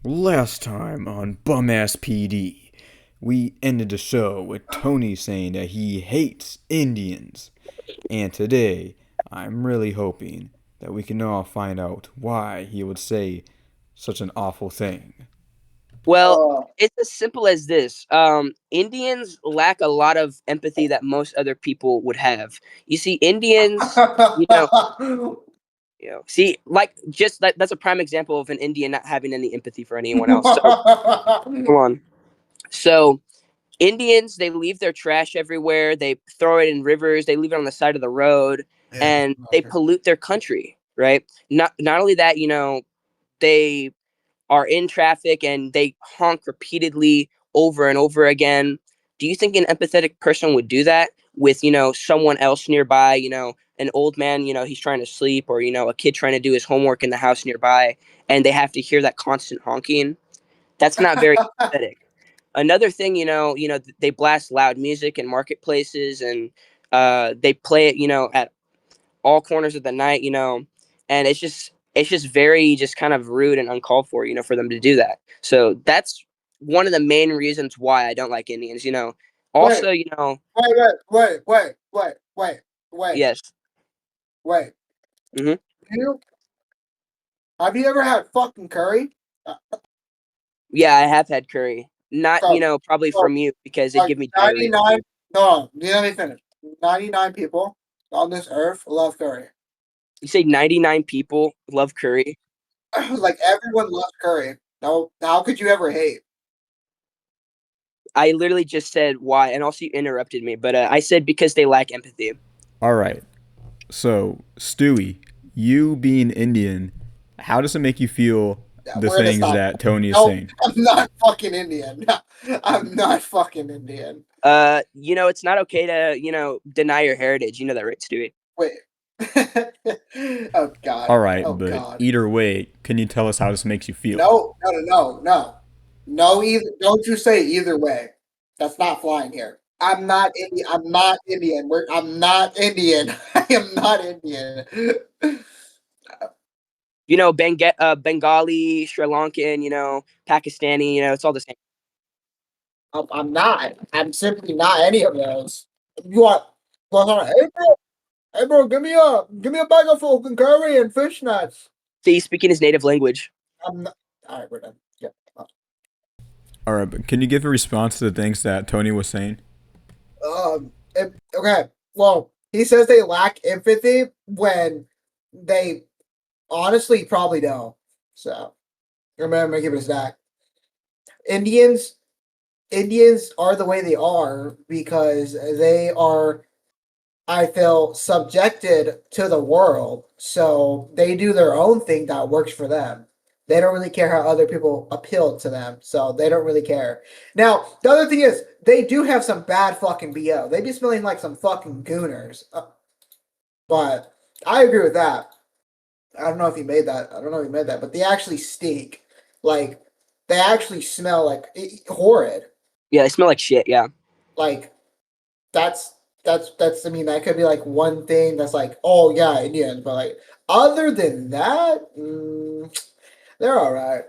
Last time on Bum-Ass PD, we ended the show with Tony saying that he hates Indians. And today, I'm really hoping that we can all find out why he would say such an awful thing. Well, Uh, it's as simple as this. Indians lack a lot of empathy that most other people would have. You see, Indians, you know, see, like just that's a prime example of an Indian not having any empathy for anyone else. So, come on. So, Indians, they leave their trash everywhere. They throw it in rivers. They leave it on the side of the road, yeah, and they pollute their country. Right? Not only that, they are in traffic and they honk repeatedly over and over again. Do you think an empathetic person would do that with, someone else nearby, an old man, he's trying to sleep, or, a kid trying to do his homework in the house nearby, and they have to hear that constant honking? That's not very empathetic. Another thing, they blast loud music in marketplaces, and they play it, at all corners of the night, and it's just very just kind of rude and uncalled for, for them to do that. So that's one of the main reasons why I don't like Indians. wait, Also, wait, yes. wait. Hmm. You have you ever had fucking curry? Uh, Yeah, I have had curry. Not, So, probably so from you because it like give me diarrhea. 99. No, let me finish. 99 people on this earth love curry. You say 99 people love curry. Like everyone loves curry. No, how could you ever hate? I literally just said why, and also you interrupted me, but I said because they lack empathy. Alright, so, Stewie, you being Indian, how does it make you feel Yeah, the we're gonna things stop. that Tony is No, saying? I'm not fucking Indian. I'm not fucking Indian. It's not okay to, deny your heritage. You know that, right, Stewie? Wait. Oh God. Oh Alright, but God. either way, can you tell us how this makes you feel? No, no, no, no, no. No, either don't you say either way. That's not flying here. I'm not Indian. I'm not Indian. I'm not Indian. I am not Indian. Bengali, Sri Lankan, Pakistani, it's all the same. I'm not. I'm simply not any of those. You want? Well, hold on. Hey bro, give me a bag of fucking curry and fish nuts. So he's speaking his native language. I'm not. All right, we're done. Yeah. Alright, but can you give a response to the things that Tony was saying? Okay. Well, he says they lack empathy when they honestly probably don't. So remember, give it a stack. Indians, Indians are the way they are because they are, I feel, subjected to the world. So they do their own thing that works for them. They don't really care how other people appeal to them. So they don't really care. Now, the other thing is, they do have some bad fucking BO. They be smelling like some fucking gooners. But I agree with that. I don't know if he made that. I don't know if he made that, but they actually stink. Like, they actually smell like horrid. Yeah, they smell like shit. Yeah. Like, I mean, that could be like one thing that's like, oh yeah, Indians, but like other than that, they're all right.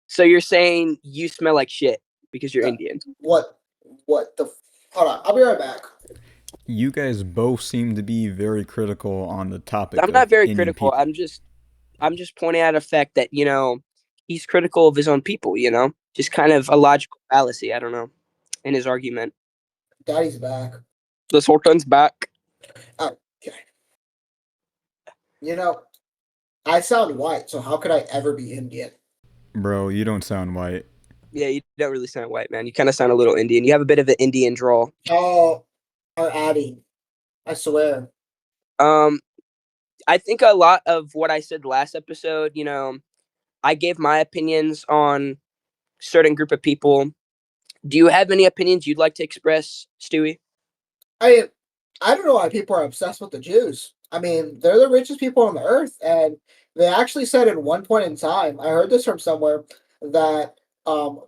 So you're saying you smell like shit because you're Uh, Indian? what what the? Hold on, I'll be right back. You guys both seem to be very critical on the topic I'm not of very Indian critical. people. I'm just pointing out a fact that he's critical of his own people. Just kind of a logical fallacy. I don't know in his argument. Daddy's back. The Sultan's back. Oh, okay. You know, I sound white, so how could I ever be Indian? Bro, you don't sound white. Yeah, you don't really sound white, man. You kind of sound a little Indian. You have a bit of an Indian drawl. Oh, are adding. I swear. Um, I think a lot of what I said last episode, I gave my opinions on certain group of people. Do you have any opinions you'd like to express, Stewie? I I don't know why people are obsessed with the Jews. I mean, they're the richest people on the earth, and they actually said at one point in time, I heard this from somewhere, that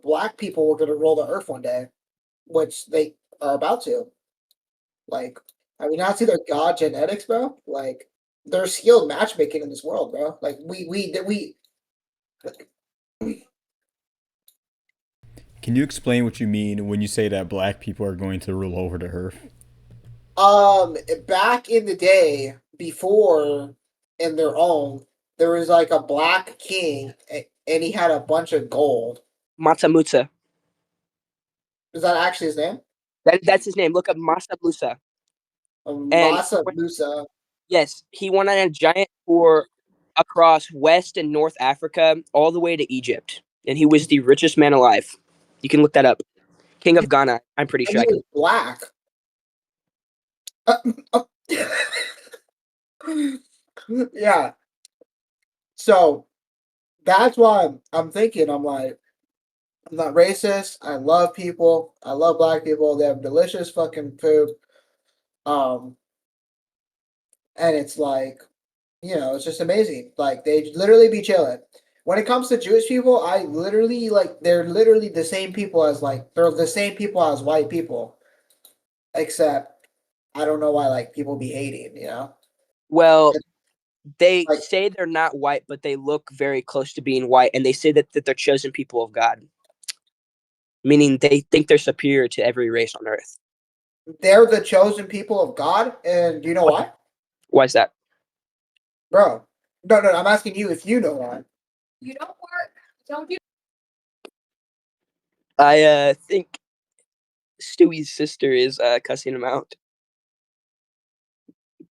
black people were going to rule the earth one day, which they are about to. Like, I mean, not see their god genetics, bro. Like, they're skilled matchmaking in this world, bro. Like, we Can you explain what you mean when you say that black people are going to rule over the earth? Back in the day, before in their own, there was like a black king, and he had a bunch of gold. Matsa. Is that actually his name? That's his name. Look up Masa Musa. And Masa Musa. yes, he went on a giant tour across West and North Africa, all the way to Egypt, and he was the richest man alive. You can look that up. King of Ghana. I'm pretty And sure he I can. was black. Uh, uh, yeah. So that's why I'm thinking. I'm like, I'm not racist. I love people. I love black people. They have delicious fucking food. Um, and it's like, it's just amazing. Like they literally be chilling. When it comes to Jewish people, I literally like they're literally the same people as they're the same people as white people, except I don't know why like people be hating. Well, they Like say they're not white, but they look very close to being white, and they say that they're chosen people of God, meaning they think they're superior to every race on earth. they're the chosen people of God, and do you know why, Why is that? bro? No, I'm asking you if you know why. You don't work. Don't you? I think Stewie's sister is cussing him out.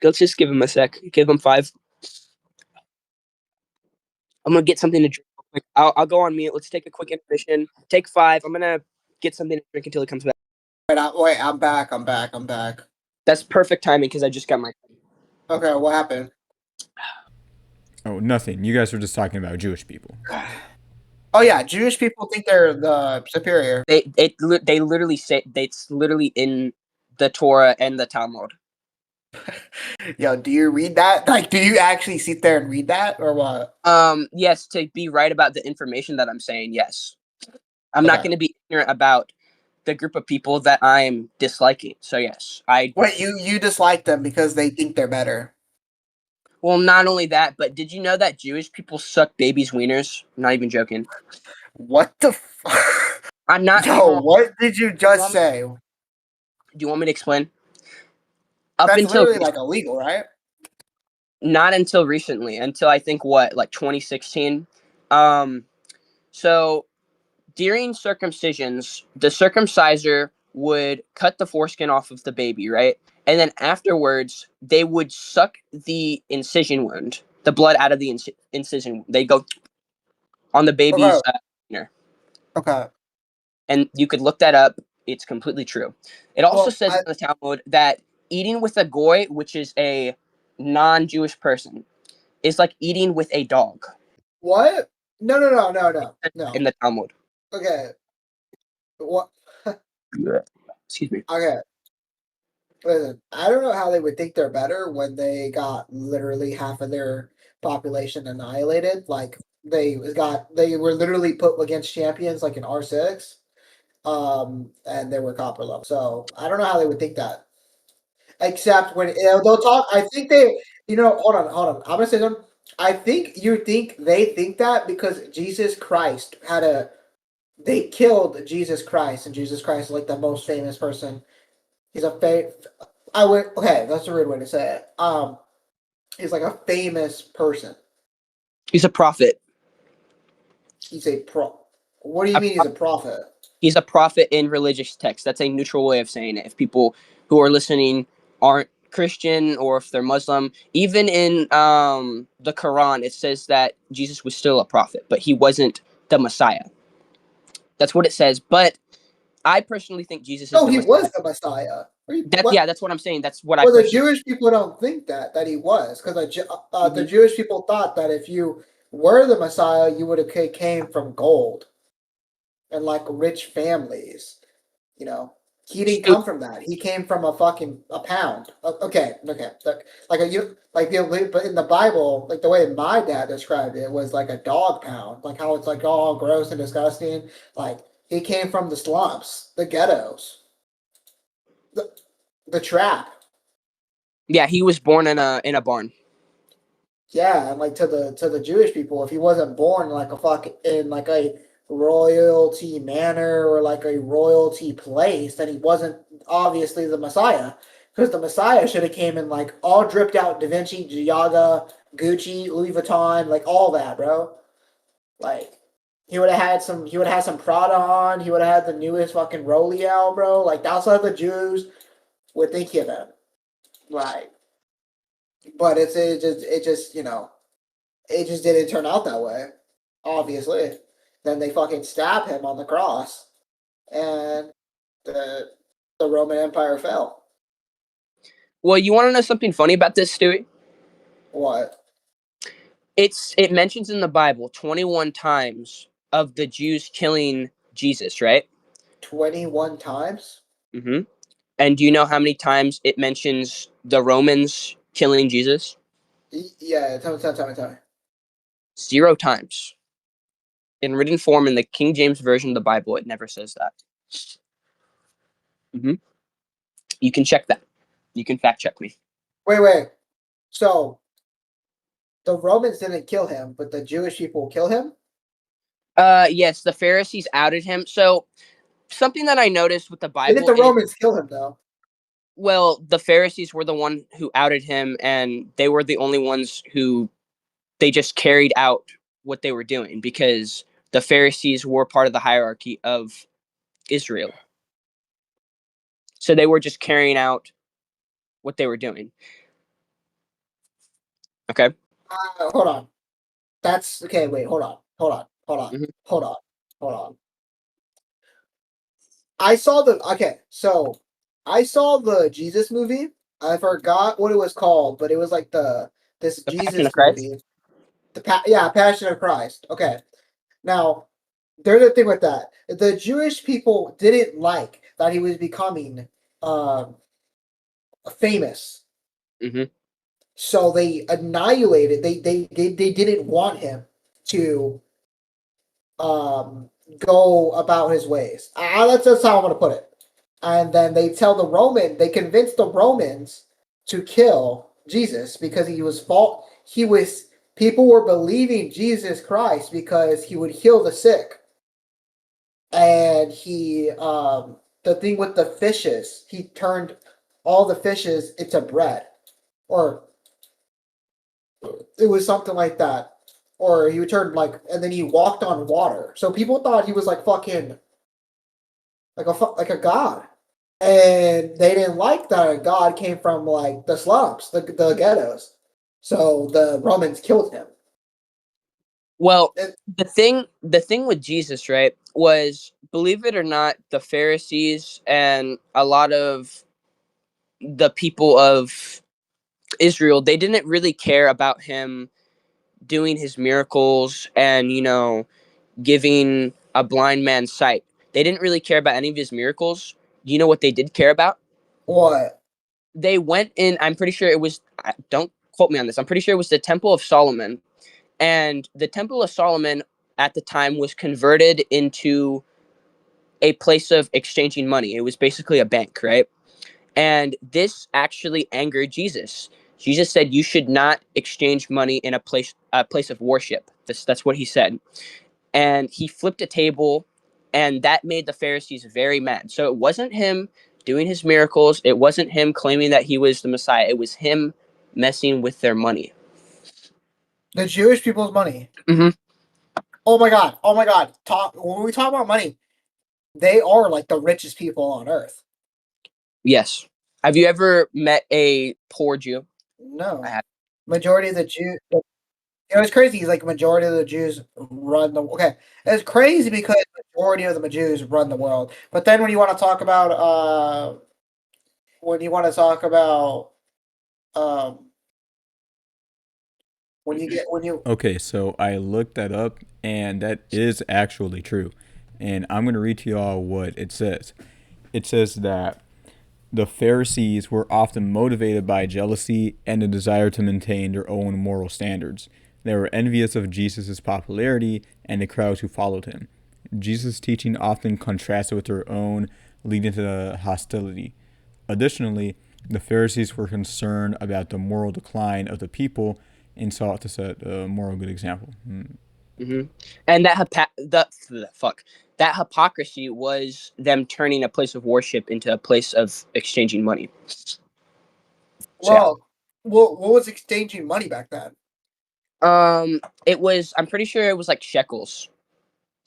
Let's just give him a sec. Give him 5. I'm gonna get something to drink real quick. I'll go on mute. Let's take a quick intermission. Take 5. I'm gonna get something to drink until he comes back. Wait, I'm back. I'm back. I'm back. That's perfect timing because I just got my. Okay, what happened? Oh, nothing. You guys were just talking about Jewish people. Oh yeah, Jewish people think they're the superior. They literally say it's literally in the Torah and the Talmud. Yo, do you read that? Like, do you actually sit there and read that, or what? Yes, to be right about the information that I'm saying. Yes, I'm not Okay. going to be ignorant about the group of people that I'm disliking. So yes, I. Wait, you dislike them because they think they're better. Well, not only that, but did you know that Jewish people suck babies' wieners? I'm not even joking. What the fuck? I'm not. Yo, what did you just say? Do you want me to explain? Up That's until literally like illegal, right? not until recently, until I think what, like 2016. So during circumcisions, the circumciser would cut the foreskin off of the baby, right? And then afterwards, they would suck the incision wound, the blood out of the incision. They go on the Okay. baby's wiener. Okay. And you could look that up. It's completely true. It also Well, says in the Talmud that eating with a goy, which is a non-Jewish person, is like eating with a dog. what? No. In the Talmud. Okay. What? Excuse me. Okay. Listen, I don't know how they would think they're better when they got literally half of their population annihilated. Like they were literally put against champions like in R6. And they were copper level. So I don't know how they would think that. Except when they'll talk, I think hold on. I'm gonna say something. I think they think that because Jesus Christ they killed Jesus Christ, and Jesus Christ is like the most famous person. He's a okay, that's a weird way to say it. He's like a famous person. He's a prophet. He's a pro. What do you mean he's a prophet? He's a prophet in religious text. That's a neutral way of saying it. If people who are listening aren't Christian or if they're Muslim, even in the Quran, it says that Jesus was still a prophet, but he wasn't the Messiah. That's what it says. But I personally think Jesus is No, the he Messiah. was the Messiah. Yeah, that's what I'm saying. That's what I Well, the personally. Jewish people don't think that he was, because the Mhm. Jewish people thought that if you were the Messiah, you would have came from gold and like rich families. You know, he didn't come from that. He came from a pound. Okay. But in the Bible, like the way my dad described it was like a dog pound, like how it's like all gross and disgusting. Like he came from the slums, the ghettos, the trap. Yeah, he was born in a barn. Yeah, and like to the Jewish people, if he wasn't born like a fuck in like a royalty manor or like a royalty place, then he wasn't obviously the Messiah. Because the Messiah should have came in like all dripped out Da Vinci, Giada, Gucci, Louis Vuitton, like all that, bro. Like he would have had some Prada on, he would have had the newest fucking Rollie out, bro. Like that's what the Jews would think of him. Like, but it just it just didn't turn out that way, obviously. Then they fucking stab him on the cross, and the the Roman Empire fell. Well, you want to know something funny about this, Stewie? What? It mentions in the Bible 21 times of the Jews killing Jesus, right? 21 times? Mm-hmm. And do you know how many times it mentions the Romans killing Jesus? Yeah, tell me. 0 times. In written form in the King James Version of the Bible, it never says that. Mm-hmm. You can check that. You can fact check me. Wait. So the Romans didn't kill him, but the Jewish people kill him? Yes, the Pharisees outed him. So something that I noticed with the Didn't Bible the is, Romans kill him though? well, the Pharisees were the one who outed him, and they were the only ones who they just carried out what they were doing because the Pharisees were part of the hierarchy of Israel. So they were just carrying out what they were doing. Okay. Hold on. That's okay. Wait, Mhm. hold on, hold on. I saw the okay, so I saw the Jesus movie. I forgot what it was called, but it was like this The Passion of Jesus Christ. movie. Yeah, Passion of Christ. Okay. Now, there's a thing with that. The Jewish people didn't like that he was becoming um famous. Hmm. So they annihilated they didn't want him to go about his ways. That's just how I'm gonna put it. And then they convinced the Romans to kill Jesus because he was people were believing Jesus Christ because he would heal the sick. And the thing with the fishes, he turned all the fishes into bread. Or it was something like that. Or he would turn and then he walked on water. So people thought he was like fucking like a god. And they didn't like that a god came from like the slums, the ghettos. So the Romans killed him. Well, And the thing with Jesus, right, was, believe it or not, the Pharisees and a lot of the people of Israel, they didn't really care about him doing his miracles and, giving a blind man sight. They didn't really care about any of his miracles. Do you know what they did care about? what? They went in, I'm pretty sure it was, don't quote me on this, I'm pretty sure it was the Temple of Solomon. And the Temple of Solomon at the time was converted into a place of exchanging money. It was basically a bank, right? And this actually angered Jesus. Jesus said you should not exchange money in a place of worship. That's what he said. And he flipped a table, and that made the Pharisees very mad. So it wasn't him doing his miracles, it wasn't him claiming that he was the Messiah, it was him messing with their money. The Jewish people's money. Hmm. Oh my god. Oh my god. When we talk about money, they are like the richest people on earth. Yes. Have you ever met a poor Jew? I No. have. Majority of the Jews it was crazy. He's like majority of the Jews run the okay. It's crazy because majority of the Jews run the world. But then when you want to talk about um when you Okay, so I looked that up, and that is actually true. And I'm going to read to y'all what it says. It says that the Pharisees were often motivated by jealousy and a desire to maintain their own moral standards. They were envious of Jesus' popularity and the crowds who followed him. Jesus' teaching often contrasted with their own, leading to hostility. Additionally, the Pharisees were concerned about the moral decline of the people and sought to set a moral good example. Hmm. And that hypocrisy was them turning a place of worship into a place of exchanging money. So yeah. What was exchanging money back then? It was. I'm pretty sure it was like shekels.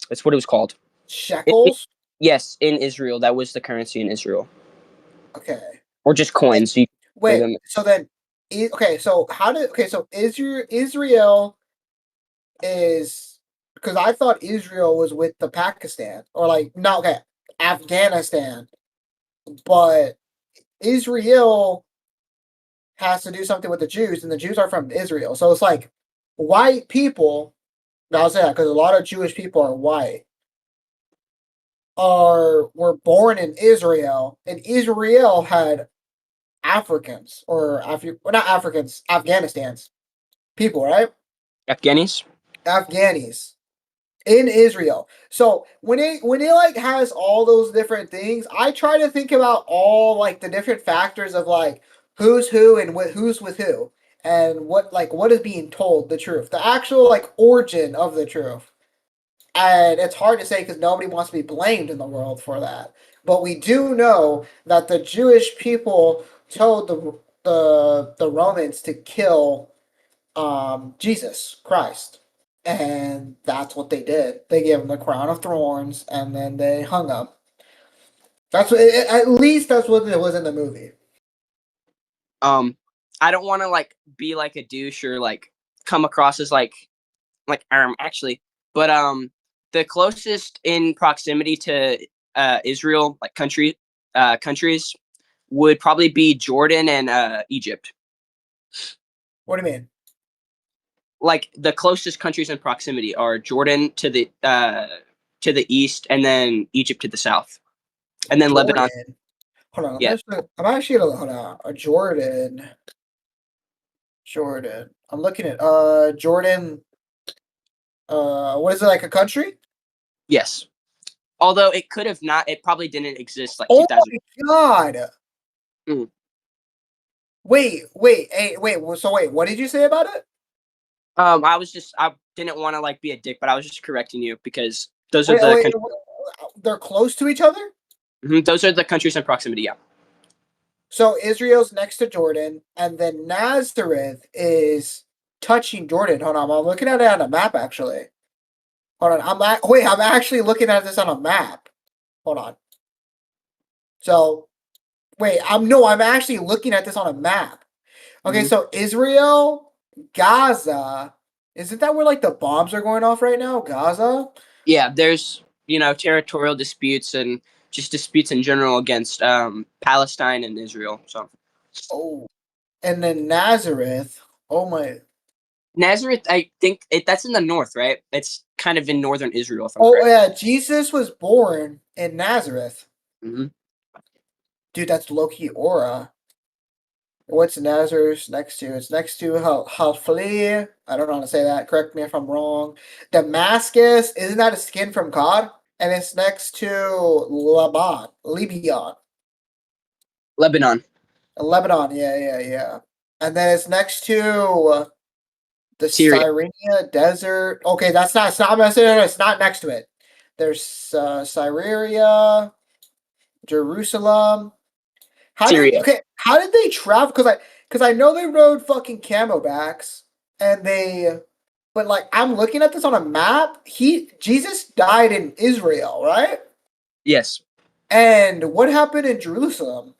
That's what it was called. Shekels? Yes, in Israel, that was the currency in Israel, Okay. or just And coins. You say wait, them. so then, okay, so so Israel is, because I thought Israel was with the Pakistan, or like, no, okay, Afghanistan, but Israel has to do something with the Jews, and the Jews are from Israel. So it's like white people, I'll say that because a lot of Jewish people are white, were born in Israel, and Israel had Africans well, not Africans, Afghanistan's people, right? Afghanis. Afghanis in Israel. So when it like has all those different things, I try to think about all like the different factors of like who's who and who's with who and what is being told the truth, the actual like origin of the truth. And it's hard to say because nobody wants to be blamed in the world for that. But we do know that the Jewish people told the Romans to kill Jesus Christ, and that's what they did. They gave him the crown of thorns, and then they hung him. That's what, at least that's what it was in the movie. I don't want to like be like a douche or like come across as like actually, but the closest in proximity to Israel, like countries, would probably be Jordan and Egypt. What do you mean? Like the closest countries in proximity are Jordan to the east, and then Egypt to the south, and then Lebanon. Jordan. Hold on. Yeah. I'm actually hold on. Jordan. Jordan. I'm looking at Jordan. What is it, like a country? Yes. Although it could have not, it probably didn't exist like Oh 2000. my god. Mm. Wait. So wait, what did you say about it? I didn't want to like be a dick, but I was just correcting you because those are Wait, the wait, they're close to each other? those are the countries in proximity. Yeah. So Israel's next to Jordan, and then Nazareth is touching Jordan. Hold on, I'm looking at it on a map actually. Hold on, I'm actually looking at this on a map. Hold on. So I'm actually looking at this on a map. Okay, Mm-hmm. so Israel, Gaza, isn't that where like the bombs are going off right now? Gaza? Yeah, there's territorial disputes and just disputes in general against Palestine and Israel. So Oh, and then Nazareth. Oh my. Nazareth, I think that's in the north, right? It's kind of in northern Israel, if I'm Oh correct. yeah, Jesus was born in Nazareth. Mm-hmm. Dude, that's Loki Aura. What's Nazareth next to? It's next to Halfli. I don't know how to say that. Correct me if I'm wrong. Damascus, isn't that a skin from God? And it's next to Libyan. Lebanon. Lebanon, yeah. And then it's next to the Syria. Cyrenia Desert. Okay, it's not next to it. There's Syria, Jerusalem. Syria. How did they travel? Because I know they rode fucking camobacks, and but like I'm looking at this on a map. Jesus died in Israel, right? Yes. And what happened in Jerusalem?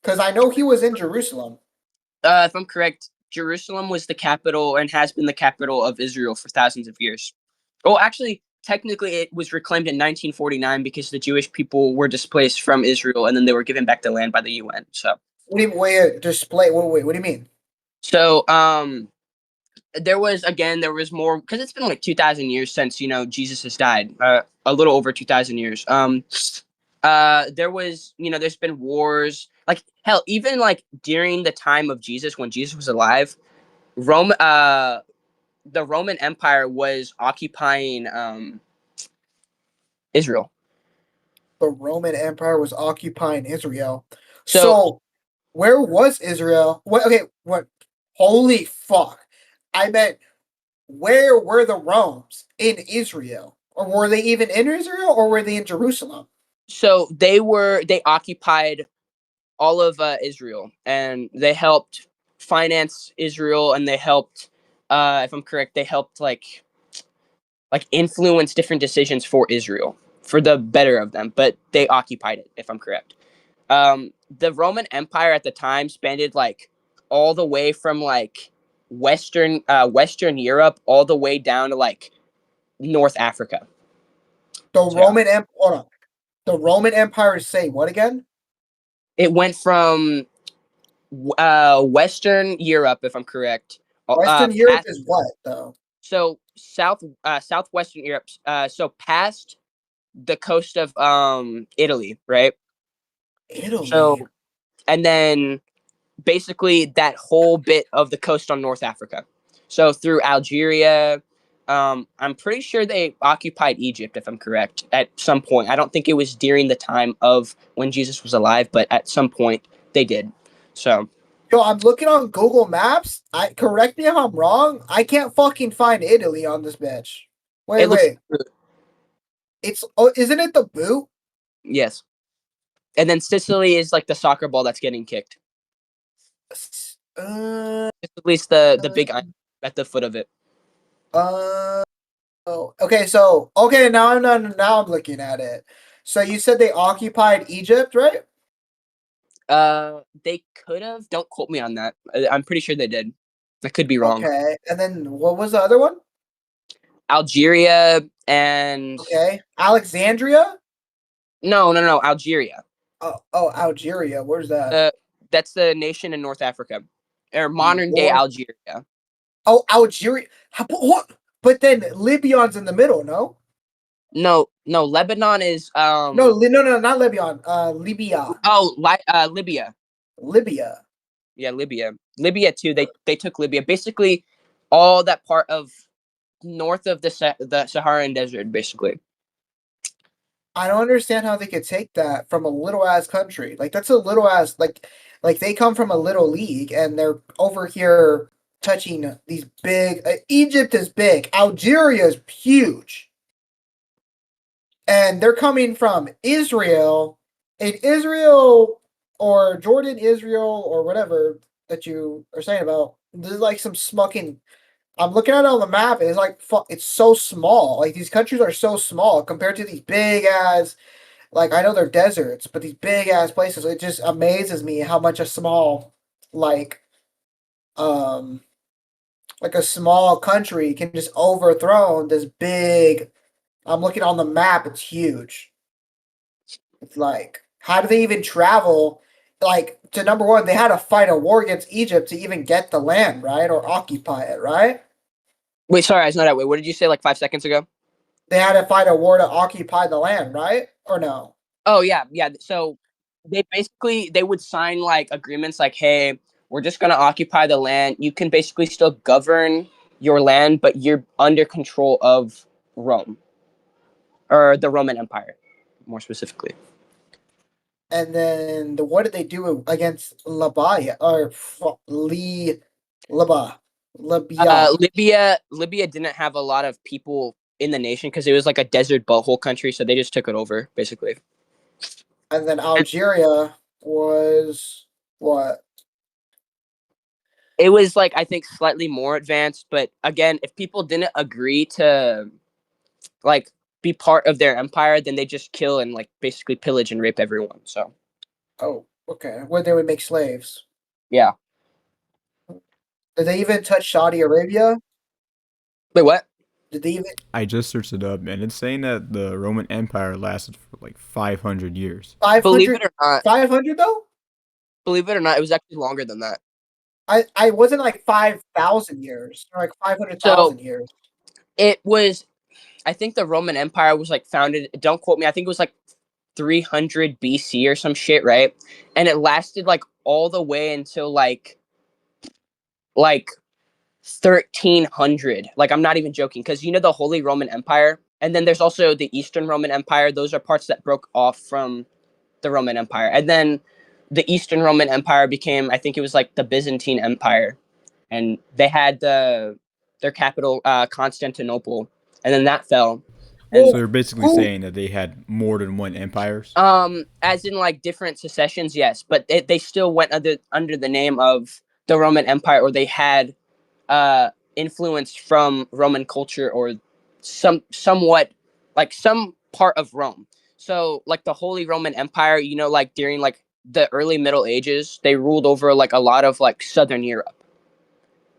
Because I know he was in Jerusalem. If I'm correct, Jerusalem was the capital and has been the capital of Israel for thousands of years. Well, actually, technically, it was reclaimed in 1949 because the Jewish people were displaced from Israel and then they were given back the land by the UN. What do you wait? Display. Wait. What do you mean? So there was more because it's been like 2,000 years since Jesus has died. A little over 2,000 years. There was there's been wars like hell even like during the time of Jesus when Jesus was alive. Rome the Roman Empire was occupying Israel. The Roman Empire was occupying Israel. So So where was Israel? What? Okay. What? Holy fuck! I meant where were the Romes in Israel? Or were they even in Israel or were they in Jerusalem? So they occupied all of Israel, and they helped finance Israel, and they helped, if I'm correct, they helped like influence different decisions for Israel for the better of them. But they occupied it, if I'm correct. The Roman Empire at the time spanned like all the way from like Western Europe all the way down to like North Africa. The So yeah, Roman Empire. Hold on. The Roman Empire is say what again? it went from Western Europe, if I'm correct, Western Europe past is what though? so southwestern Europe, so past the coast of Italy, right? So Italy. and then basically that whole bit of the coast on North Africa. So through Algeria, I'm pretty sure they occupied Egypt, if I'm correct, at some point. I don't think it was during the time of when Jesus was alive, but at some point they did. So Yo, I'm looking on Google Maps. I correct me if I'm wrong. I can't fucking find Italy on this bitch. Wait, it looks wait. It's isn't it the boot? yes. And then Sicily is like the soccer ball that's getting kicked. Uh, Sicily's the big island at the foot of it. uh, oh, okay. So, okay, now I'm looking at it. So you said they occupied Egypt, right? They could have. Don't quote me on that. I'm pretty sure they did. I could be wrong. Okay, and then what was the other one? Algeria and Okay, Alexandria. no, Algeria. Oh, Algeria. Where's that? Uh, that's the nation in North Africa, or modern day North. Algeria. Oh, Algeria. What? But then Libyan's in the middle, no? No, Lebanon is No, no, not Libyan. Libya. Libya. Libya. Yeah, Libya. Libya too. They took Libya. Basically, all that part of north of the Saharan desert, basically. I don't understand how they could take that from a little ass country. Like that's a little ass like they come from a little league and they're over here touching these big. Egypt is big. Algeria is huge, and they're coming from Israel. And Israel or Jordan, Israel or whatever that you are saying about. There's like some smucking. I'm looking at it on the map. And it's like it's so small. Like these countries are so small compared to these big ass. Like I know they're deserts, but these big ass places, it just amazes me how much a small, like, um, like a small country can just overthrow this big. I'm looking on the map; it's huge. It's like, how do they even travel? Like to number one, they had to fight a war against Egypt to even get the land, right, or occupy it, right? Wait, sorry, I was not that way. What did you say like 5 seconds ago? They had to fight a war to occupy the land, right? Or no? Oh yeah. So they would sign like agreements like, hey, we're just gonna occupy the land. You can basically still govern your land, but you're under control of Rome or the Roman Empire, more specifically. And then what did they do against Labaya or Liba? Libya. Libya didn't have a lot of people in the nation because it was like a desert butthole country, so they just took it over basically. And then And Algeria was what? it was like I think slightly more advanced, but again, if people didn't agree to like be part of their empire, then they just kill and like basically pillage and rape everyone. So Oh, okay. Where they would make slaves. yeah. Did they even touch Saudi Arabia? Wait, what? Did they even I just searched it up, and it's saying that the Roman Empire lasted for like 500 years. Believe 500? it or not, 500 though? it was actually longer than that. I wasn't like 5,000 years or like So 500,000 years. it was. I think the Roman Empire was like founded. Don't quote me. I think it was like 300 BC or some shit, right? And it lasted like all the way until like 1300. Like I'm not even joking because you know the Holy Roman Empire, and then there's also the Eastern Roman Empire. Those are parts that broke off from the Roman Empire, and then the Eastern Roman Empire became, I think it was like the Byzantine Empire, and they had their capital Constantinople, and then that fell. And So they're basically saying that they had more than one empires. as in like different secessions, yes, but they still went under the name of the Roman Empire, or they had influence from Roman culture, or somewhat like some part of Rome. So like the Holy Roman Empire, like during like the early Middle Ages, they ruled over like a lot of like Southern Europe,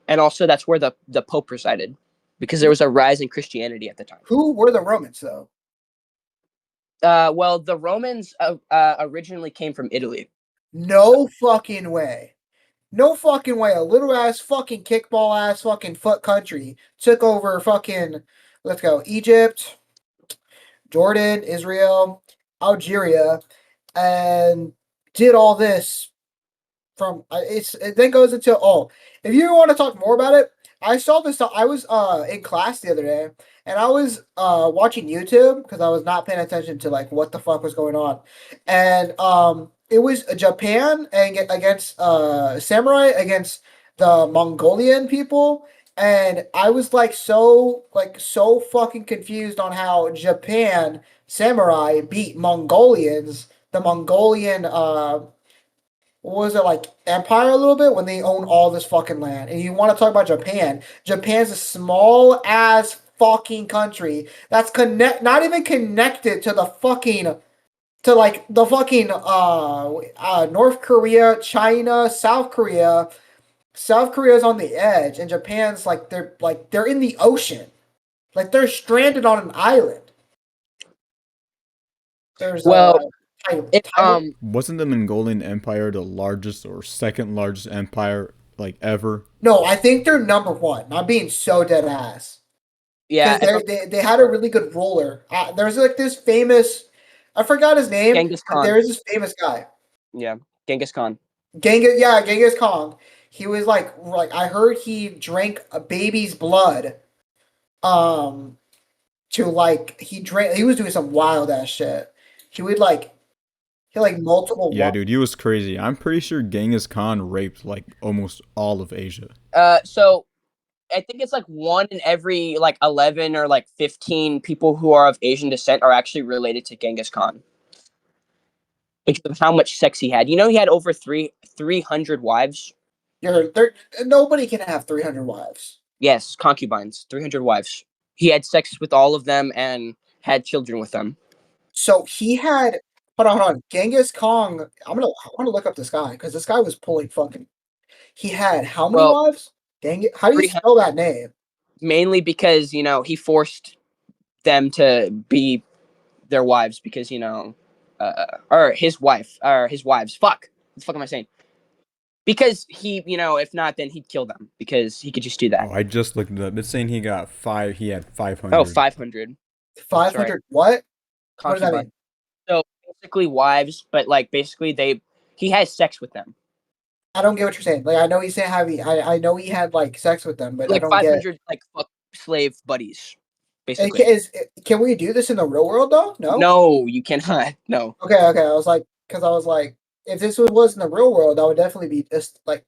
and also that's where the Pope resided, because there was a rise in Christianity at the time. Who were the Romans though? Well, the Romans originally came from Italy. No fucking way. No fucking way. A little ass fucking kickball ass fucking foot country took over fucking, let's go, Egypt, Jordan, Israel, Algeria, and did all this from it then goes into if you want to talk more about it, I saw this. I was in class the other day, and I was watching YouTube because I was not paying attention to like what the fuck was going on, and it was Japan and against samurai against the Mongolian people, and I was so fucking confused on how Japan samurai beat Mongolians, the Mongolian what was it, like empire a little bit, when they own all this fucking land. And you want to talk about Japan? Japan's a small ass fucking country that's not even connected to the fucking to like the fucking North Korea, China, South Korea. South Korea's on the edge, and Japan's they're in the ocean, like they're stranded on an island. There's Well, if Wasn't the Mongolian Empire the largest or second largest empire like ever? No, I think they're number one. I'm being so dead ass. yeah, Because they had a really good ruler. There's like this famous, I forgot his name, Genghis but Khan. there is this famous guy. Yeah, Genghis Khan. Genghis Khan. He was like I heard he drank a baby's blood. To like he was doing some wild ass shit. He would multiple. Yeah, dude, he was crazy. I'm pretty sure Genghis Khan raped like almost all of Asia. So I think it's like 1 in every like 11 or like 15 people who are of Asian descent are actually related to Genghis Khan, because of how much sex he had. He had over 300 wives. Nobody can have 300 wives. Yes, concubines, 300 wives. He had sex with all of them and had children with them. So he had. Hold on. Genghis Khan. I want to look up this guy because this guy was pulling fucking. He had how many wives? Dang it! How do you spell that name? Mainly because he forced them to be their wives, because or his wife or his wives. Fuck. What the fuck am I saying? Because he, if not, then he'd kill them, because he could just do that. Oh, I just looked it up. It's saying he had 500. Oh, 500. 500 what? What does that mean? So basically wives, but like basically he has sex with them. I don't get what you're saying. Like I know he's saying I know he had like sex with them, but like I don't 500 get like fuck slave buddies. Basically. Can we do this in the real world though? No. No, you cannot. No. Okay. I was like, if this was in the real world, I would definitely be just like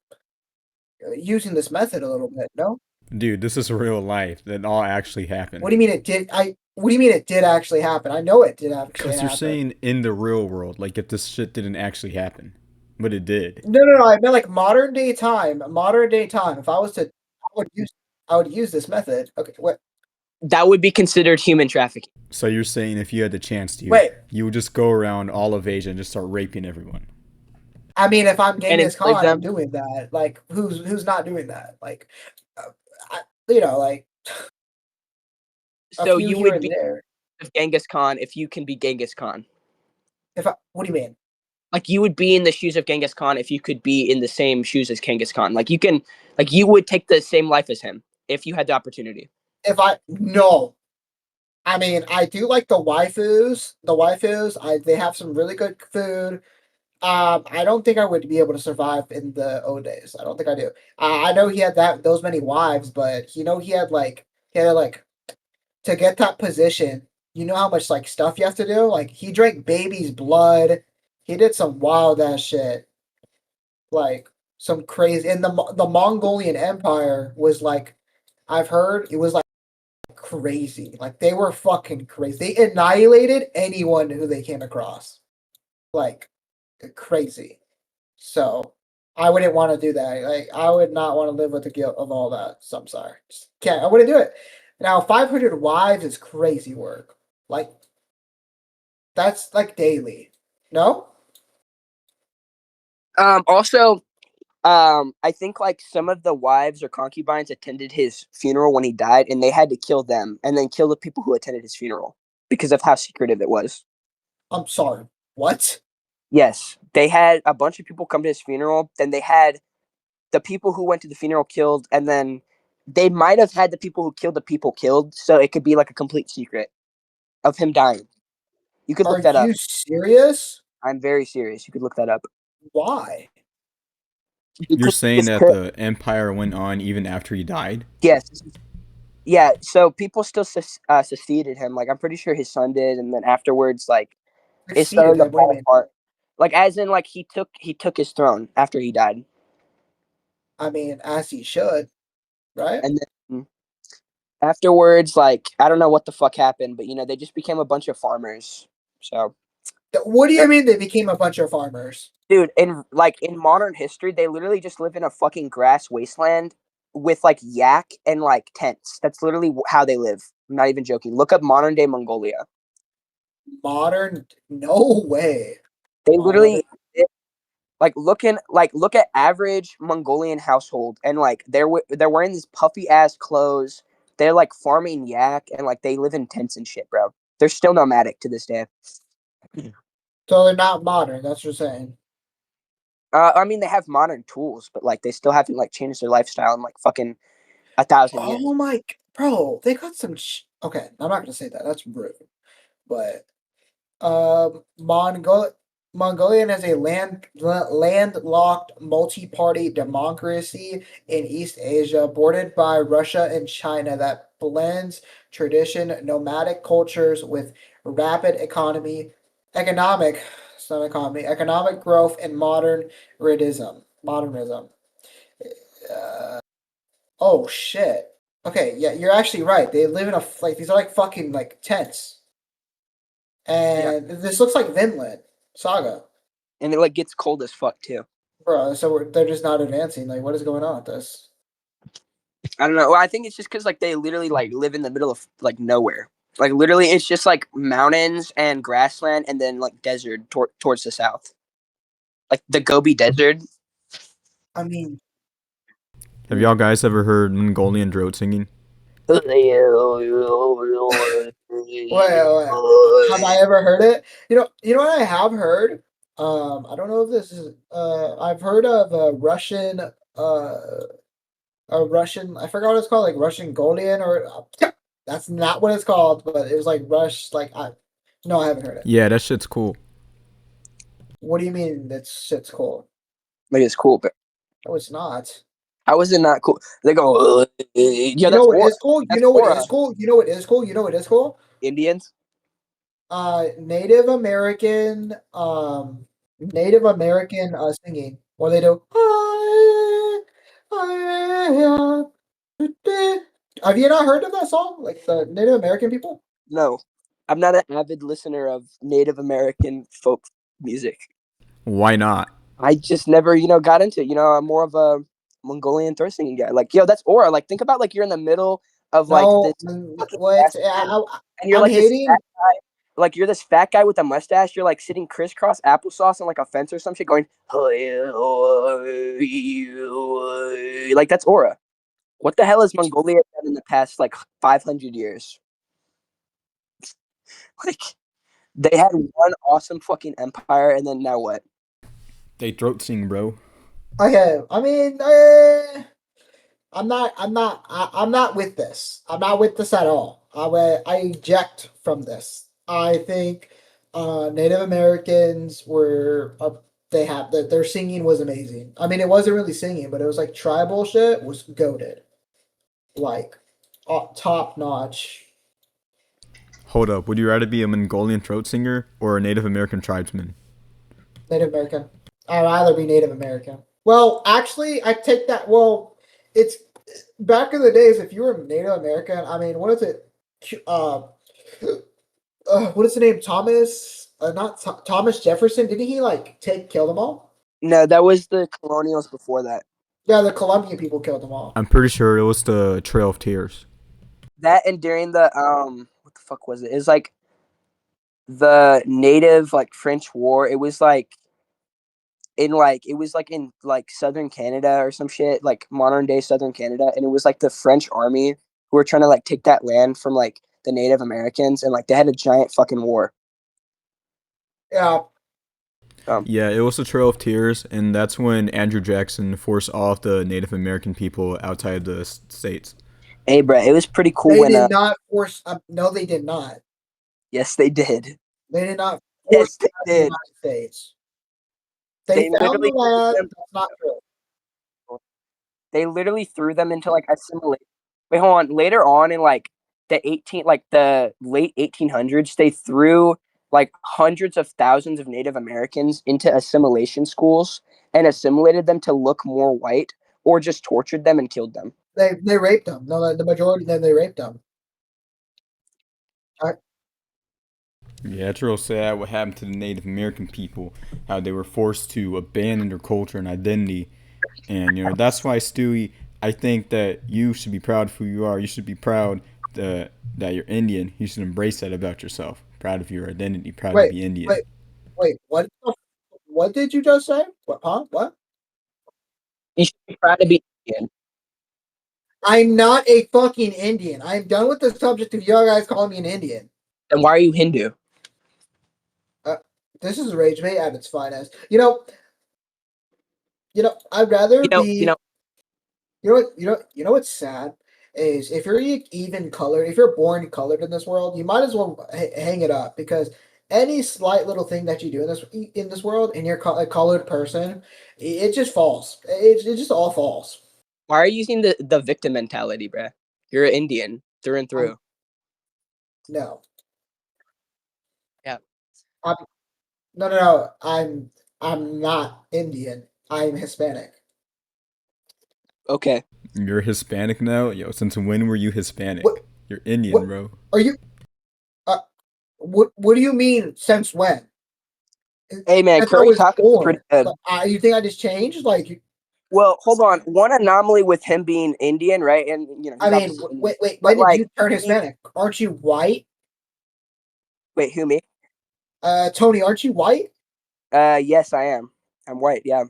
using this method a little bit. No. Dude, this is real life. That all actually happened. What do you mean it did? What do you mean it did actually happen? I know it did actually Because you're saying in the real world, like if this shit didn't actually happen, but it did. No. I meant like modern day time. Modern day time. If I was to, I would use this method. Okay. What? That would be considered human trafficking. So you're saying if you had the chance to, you would just go around all of Asia and just start raping everyone? I mean, if I'm Genghis Khan, I'm doing that. Like, who's not doing that? Like, like. So you would be Genghis Khan if you can be Genghis Khan. What do you mean? Like you would be in the shoes of Genghis Khan if you could be in the same shoes as Genghis Khan. Like you would take the same life as him if you had the opportunity. No. I mean, I do like the waifus. They have some really good food. I don't think I would be able to survive in the old days. I don't think I do. I know he had those many wives, but he had to get that position. You know how much like stuff you have to do. Like he drank baby's blood. He did some wild ass shit. Like some crazy. And the Mongolian Empire was like, I've heard it was like crazy. Like they were fucking crazy. They annihilated anyone who they came across. Like crazy. So I wouldn't want to do that. Like I would not want to live with the guilt of all that. So I'm sorry. Just can't. I wouldn't do it. Now 500 wives is crazy work. Like that's like daily. No? Also, I think like some of the wives or concubines attended his funeral when he died, and they had to kill them and then kill the people who attended his funeral because of how secretive it was. I'm sorry. What? Yes, they had a bunch of people come to his funeral. Then they had the people who went to the funeral killed, and then they might have had the people who killed the people killed, so it could be like a complete secret of him dying. You could Are look that up. you serious? I'm very serious. You could look that up. Why? You're Because saying that the empire went on even after he died? yes, yeah. So people still succeeded him. Like I'm pretty sure his son did, and then afterwards, like it Exceeded started to him. What do you fall mean? apart. Like as in, like he took his throne after he died, I mean, as he should, right? and then afterwards, like I don't know what the fuck happened, but they just became a bunch of farmers. So, What do you mean they became a bunch of farmers? dude, in modern history, they literally just live in a fucking grass wasteland with like yak and like tents. That's literally how they live. I'm not even joking. Look up modern day Mongolia. Modern? No way. They Modern. literally look at average Mongolian household, and like they're wearing these puffy ass clothes. They're like farming yak, and like they live in tents and shit, bro. They're still nomadic to this day. So they're not modern. That's what you're saying. I mean, they have modern tools, but like they still haven't like changed their lifestyle in like fucking 1,000 years. Oh my, bro, they got some. Okay, I'm not gonna say that. That's rude. But Mongolian has a landlocked multi-party democracy in East Asia, bordered by Russia and China, that blends tradition, nomadic cultures with rapid economic, it's not economy, economic growth and modernism. Uh, oh shit. Okay, yeah, you're actually right. They live in like these are like fucking like tents. Yeah, And this looks like Vinland Saga, and it like gets cold as fuck too. bro. So they're just not advancing. Like, what is going on with this? I don't know. Well, I think it's just because like they literally like live in the middle of like nowhere. Like literally, it's just like mountains and grassland, and then like desert towards the south, like the Gobi Desert. I mean, Have y'all guys ever heard Mongolian drought singing? wait. Have I ever heard it? You know what I have heard. I don't know if this is. I've heard of a Russian. I forgot what it's called, like Russian Golian or. That's not what it's called, but it was like Rush. Like I. No, I haven't heard it. Yeah, that shit's cool. What do you mean that shit's cool? Like it's cool, but No, it's not. how is it not cool? They go, yeah, You know that's what aura. is cool? You That's know what aura. is cool? You know what is cool? You know what is cool? Indians. Native American, singing. What they do? Have you not heard of that song? Like the Native American people? No, I'm not an avid listener of Native American folk music. Why not? I just never, got into it. I'm more of a Mongolian throat singing guy. Like, yo, that's aura. Like, think about like you're in the middle of like No, this fucking what? grassland, and you're I'm like this fat hating. guy. Like, you're this fat guy with a mustache. You're like sitting crisscross applesauce on like a fence or some shit, going, like that's aura. What the hell has Mongolia done in the past like 500 years? Like, they had one awesome fucking empire, and then now what? They throat sing, bro. Okay, I mean, I'm not with this. I'm not with this at all. I eject from this. I think Native Americans were they have that their singing was amazing. I mean, it wasn't really singing, but it was like tribal shit was goaded, like top notch. Hold up, would you rather be a Mongolian throat singer or a Native American tribesman? Native American. I'd rather be Native American. Well, actually, I take that. Well, it's back in the days. If you were Native American, I mean, what is it? What is the name? Thomas? Not Thomas Jefferson. Didn't he like kill them all? No, that was the colonials before that. Yeah, the Colombian people killed them all. I'm pretty sure it was the Trail of Tears. That and during the what the fuck was it? It's like the native like French War. It was like in like southern Canada or some shit, like modern day southern Canada, and it was like the French army who were trying to like take that land from like the Native Americans, and like they had a giant fucking war. Yeah, Yeah, it was the Trail of Tears, and that's when Andrew Jackson forced all of the Native American people outside the states. Hey, bro, it was pretty cool they when did not force. No, they did not. yes, they did. They did not force Yes, they them out of the did. United States. They They found the literally threw land. them. That's not true. They literally threw them into like assimilation. Wait, hold on. Later on in like the late 1800s, they threw like hundreds of thousands of Native Americans into assimilation schools and assimilated them to look more white, or just tortured them and killed them. They raped them. No, the majority of them they raped them. I, Yeah, it's real sad what happened to the Native American people, how they were forced to abandon their culture and identity. And, that's why, Stewie, I think that you should be proud of who you are. You should be proud that you're Indian. You should embrace that about yourself. Proud of your identity, proud to wait, be Indian. wait, wait. What did you just say? What? Huh? What? You should be proud to be Indian. I'm not a fucking Indian. I'm done with the subject of you guys calling me an Indian. Then why are you Hindu? Uh, this is rage bait at its finest. I'd rather You be. know. You know what's sad is if you're even colored, if you're born colored in this world, you might as well hang it up because any slight little thing that you do in this world, and you're a colored person, it just falls. It just all falls. Why are you using the victim mentality, bruh? You're an Indian through and Um, through. no, Yeah. I'm no. I'm not Indian. I'm Hispanic. Okay. You're Hispanic now? Yo, since when were you What? Hispanic? You're Indian, What bro. are you? Uh, what do you mean? Since when? Hey man, Since I Curry was Taco's pretty born. good. Like, you think I just changed? Like, Well, hold on. One anomaly with him being Indian, right? And I he's mean, obviously Indian. wait. When But did like you turn he Hispanic? Aren't you white? wait, who me? Tony, aren't you white? Yes, I am. I'm white, yeah.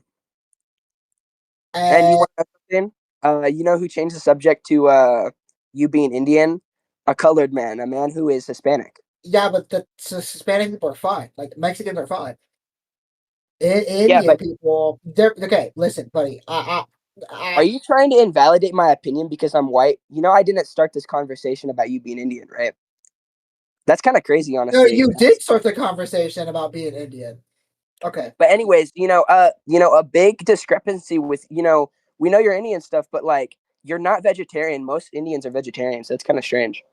And you Uh, want to know something? You know who changed the subject to you being Indian? A colored man, a man who is Hispanic. yeah, but the Hispanic people are fine. Like Mexicans are fine. Yeah, Indian but people, they're okay. Listen, buddy. are you trying to invalidate my opinion because I'm white? You know, I didn't start this conversation about you being Indian, right? That's kind of crazy, No, honestly. you did start the conversation about being Indian. Okay. But anyways, a big discrepancy with, we know you're Indian stuff, but like you're not vegetarian. Most Indians are vegetarians. That's kind of strange.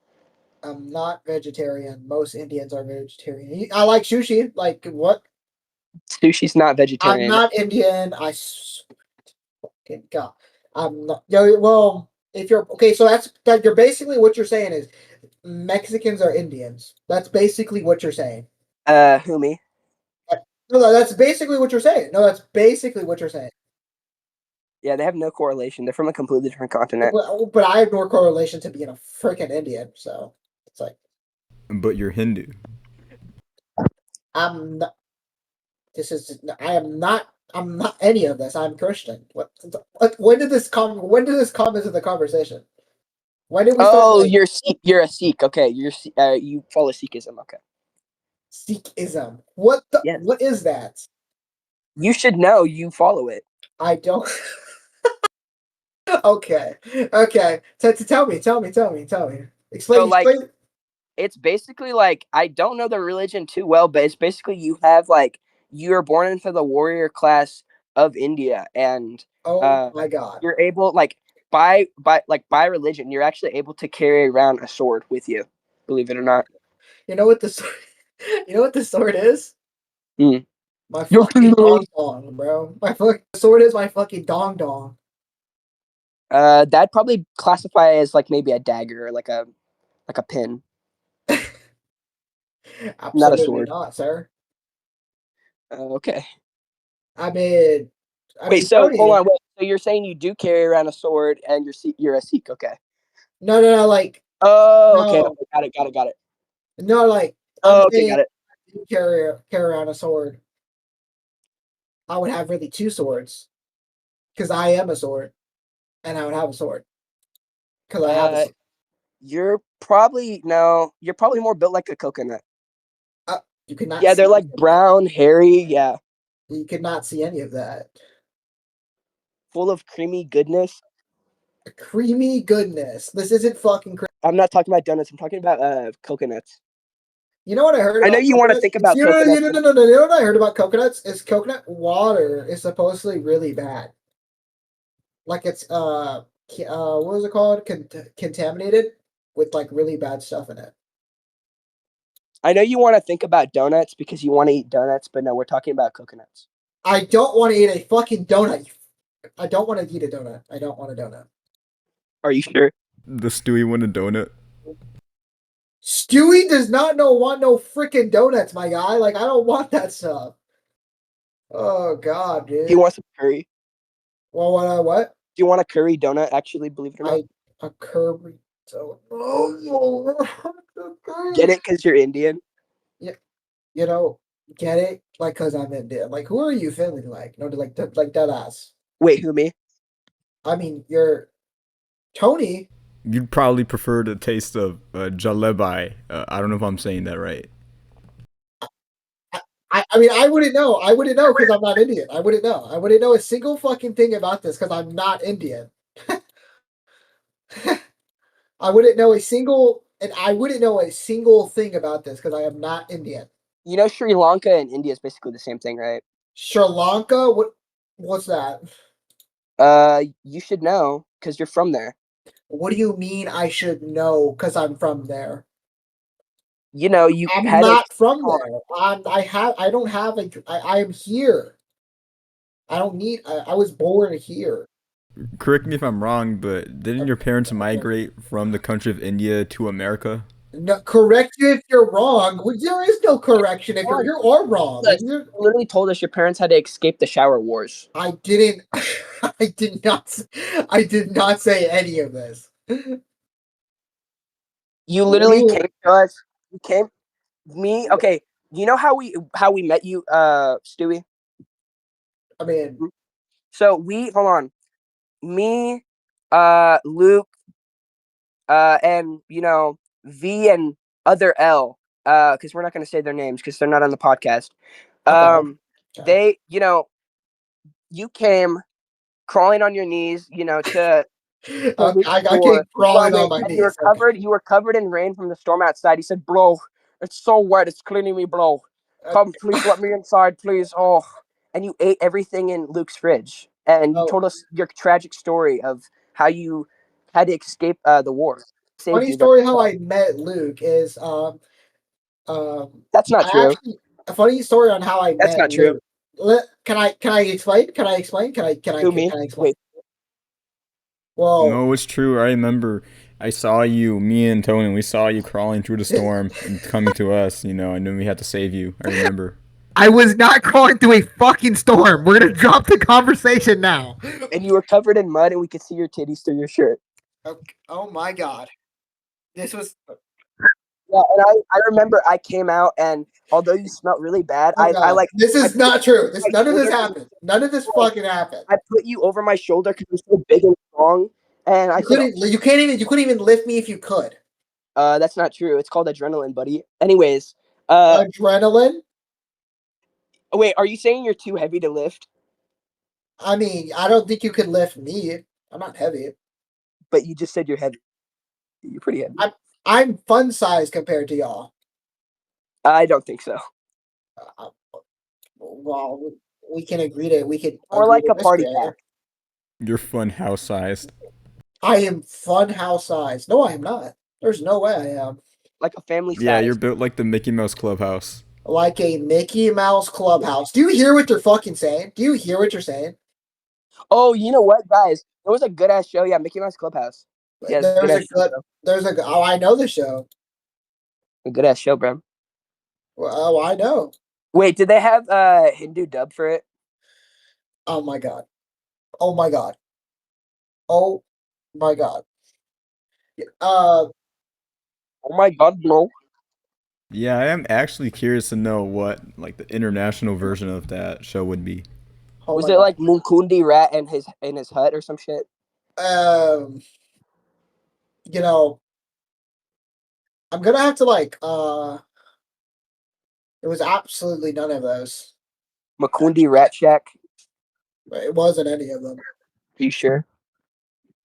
I'm not vegetarian. Most Indians are vegetarian. I like sushi. Like what? Sushi's not I'm vegetarian. not Indian. Okay, God. I'm not. Yeah, well, if you're okay, so that you're basically what you're saying is Mexicans are Indians. That's basically what you're saying. Who me? No, that's basically what you're saying. No, that's basically what you're saying. Yeah, they have no correlation. They're from a completely different continent. But I have no correlation to being a freaking Indian, so it's like But you're Hindu. I'm not. This is I am not. I'm not any of this. I'm Christian. What? When did this come? When did this come into the conversation? When did we start Oh, like you're Sikh. You're a Sikh. Okay, you follow Sikhism. Okay. Sikhism? What the? Yes. What is that? You should know. You follow it. I don't. Okay. Okay. Tell me. So Explain. like Explain. it's basically like I don't know the religion too well, but it's basically you have like you're born into the warrior class of India, and Oh uh, my God. you're able like by religion, you're actually able to carry around a sword with you. Believe it or not. You know what the sword? You know what the sword is? Mm. My Your fucking dong dong, bro. My fucking sword is my fucking dong dong. That'd probably classify as like maybe a dagger or like a pin, not a Absolutely sword. not, sir. Okay. I mean, Wait, so hold Tony. on. Wait. So you're saying you do carry around a sword and you're a Sikh? Okay. No, no, no. Like, Oh, okay. no, Okay, got it. no. Like, I'm Oh, okay, saying got it. you carry around a sword. I would have really two swords because I am a sword, and I would have a sword because I have a. Uh, you're probably no. You're probably more built like a coconut. Uh, you could not Yeah, see they're like any of that. brown, hairy. Yeah, You could not see any of that. full of creamy goodness. Creamy goodness. This isn't fucking. I'm not talking about donuts. I'm talking about coconuts. You know what I heard I know about you want to coconuts? think about You know, coconuts. you know what I heard about coconuts? Is coconut water is supposedly really bad. Like it's what was it called? Contaminated with like really bad stuff in it. I know you want to think about donuts because you want to eat donuts, but no, we're talking about coconuts. I don't want to eat a fucking donut. I don't want to eat a donut. I don't want a donut. Are you sure? The Stewie want a donut. Stewie does not want no freaking donuts, my guy. Like I don't want that stuff. Oh god, Do you dude. want some curry? Well, what? Do you want a curry donut? Actually, believe it or not, I a curry. So oh, get it because you're Indian. yeah, you know, get it? Like, cause I'm Indian. Like, who are you feeling like? No, like that ass. Wait, who me? I mean, you're Tony. You'd probably prefer the taste of jalebi. I don't know if I'm saying that right. I mean, I wouldn't know. I wouldn't know because I'm not Indian. I wouldn't know. I wouldn't know a single fucking thing about this because I'm not Indian. I wouldn't know a single, and I wouldn't know a single thing about this because I am not Indian. You know, Sri Lanka and India is basically the same thing, right? Sri Lanka, what's that? You should know because you're from there. What do you mean I should know because I'm from there? You know, you I'm had it. not from there. I don't have I am here. I don't need, I was born here. Correct me if I'm wrong, but didn't your parents migrate from the country of India to America? No, correct you if you're wrong. There is no correction if you're or wrong. You literally told us your parents had to escape the shower wars. I didn't. I did not. I did not say any of this. You literally came to us. You came me. Okay, you know how we met you, Stewie. I mean, So we hold on. Me, Luke, and you know V and other L, because we're not going to say their names because they're not on the podcast. okay. They, you know, you came crawling on your knees, you know, to I door. came crawling on my And knees. Okay. you were covered in rain from the storm outside. He said, "Bro, it's so wet, it's cleaning me, bro. Come, please let me inside, please." Oh, and you ate everything in Luke's fridge, and you Oh, told us your tragic story of how you had to escape the war. Saved funny you, but story how I met Luke is that's not I true. actually a funny story on how I That's met not true. Luke. Can I explain? Can I explain? Who me? Can I explain? Wait, Well, No, it's true. I remember I saw you, me and Tony, we saw you crawling through the storm and coming to us, and then we had to save you. I remember. I was not crawling through a fucking storm. We're gonna drop the conversation now. and you were covered in mud, and we could see your titties through your shirt. Okay. Oh my god. This was Yeah, and I remember I came out, and although you smelled really bad, oh I god. like This I is put not true. This my none of this shoulder. happened. None of this fucking happened. I put you over my shoulder because you're so big and strong, and I said, You couldn't even lift me if you could. That's not true. It's called adrenaline, buddy." Anyways, uh, Adrenaline? wait, are you saying you're too heavy to lift? I mean, I don't think you could lift me. I'm not heavy. But you just said you're heavy. You're pretty heavy. I'm fun size compared to y'all. I don't think so. Uh, well, we can agree to More agree like to a party disagree. pack, You're fun house sized. I am fun house size. No, I am not. There's no way I am. like a family Yeah, you're size. built like the Mickey Mouse Clubhouse. like a Mickey Mouse clubhouse. Do you hear what they're fucking saying? Do you hear what you're saying? Oh, you know what, guys? It was a good ass show. Yeah, Mickey Mouse Clubhouse. Yeah, good There's ass a good. show. There's a. Oh, I know the show. A good ass show, bro. Well, oh, I know. Wait, did they have Hindu dub for it? Oh my god. Oh my god. Oh my god. Uh. Oh my god, bro. Yeah, I am actually curious to know what like the international version of that show would be. Oh Was my it god. like Munkundi Rat and his hut or some shit? Um. You know, I'm gonna have to like. It was absolutely none of those. Makundi Rat Shack. It wasn't any of them. Are you sure?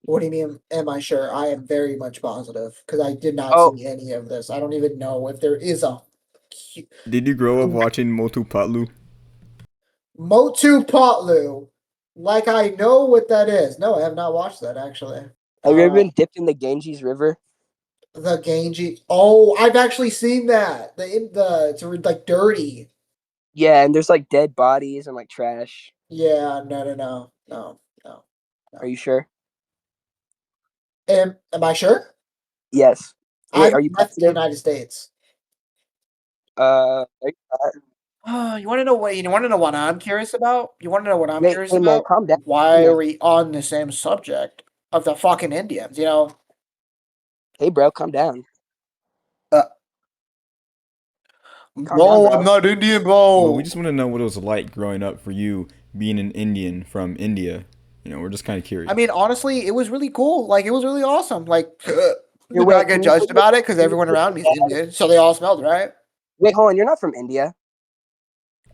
What do you mean? Am I sure? I am very much positive because I did not Oh, see any of this. I don't even know if there is a Did you grow up watching Motu Patlu? Motu Potlu. Like I know what that is. No, I have not watched that actually. have you ever been dipped in the Ganges River? The Ganges. Oh, I've actually seen that. It's like dirty. Yeah, and there's like dead bodies and like trash. Yeah, no. Are you sure? Am I sure? Yes. Wait, I've are you left the positive? United States. Are you- You want to know what you want to know what I'm curious about? You want to know what I'm wait, curious hey man, about? calm down. Hey Why are man, we on the same subject of the fucking Indians? hey bro, calm down. Uh, Calm down, bro, I'm bro. not Indian, Well, we bro. just want to know what it was like growing up for you being an Indian from India. We're just kind of I curious. mean, honestly, it was really cool. Like, it was really awesome. Like, Here, did not wait, get judged about it because everyone around me is Indian, so they all smelled right. wait, hold on, you're not from India.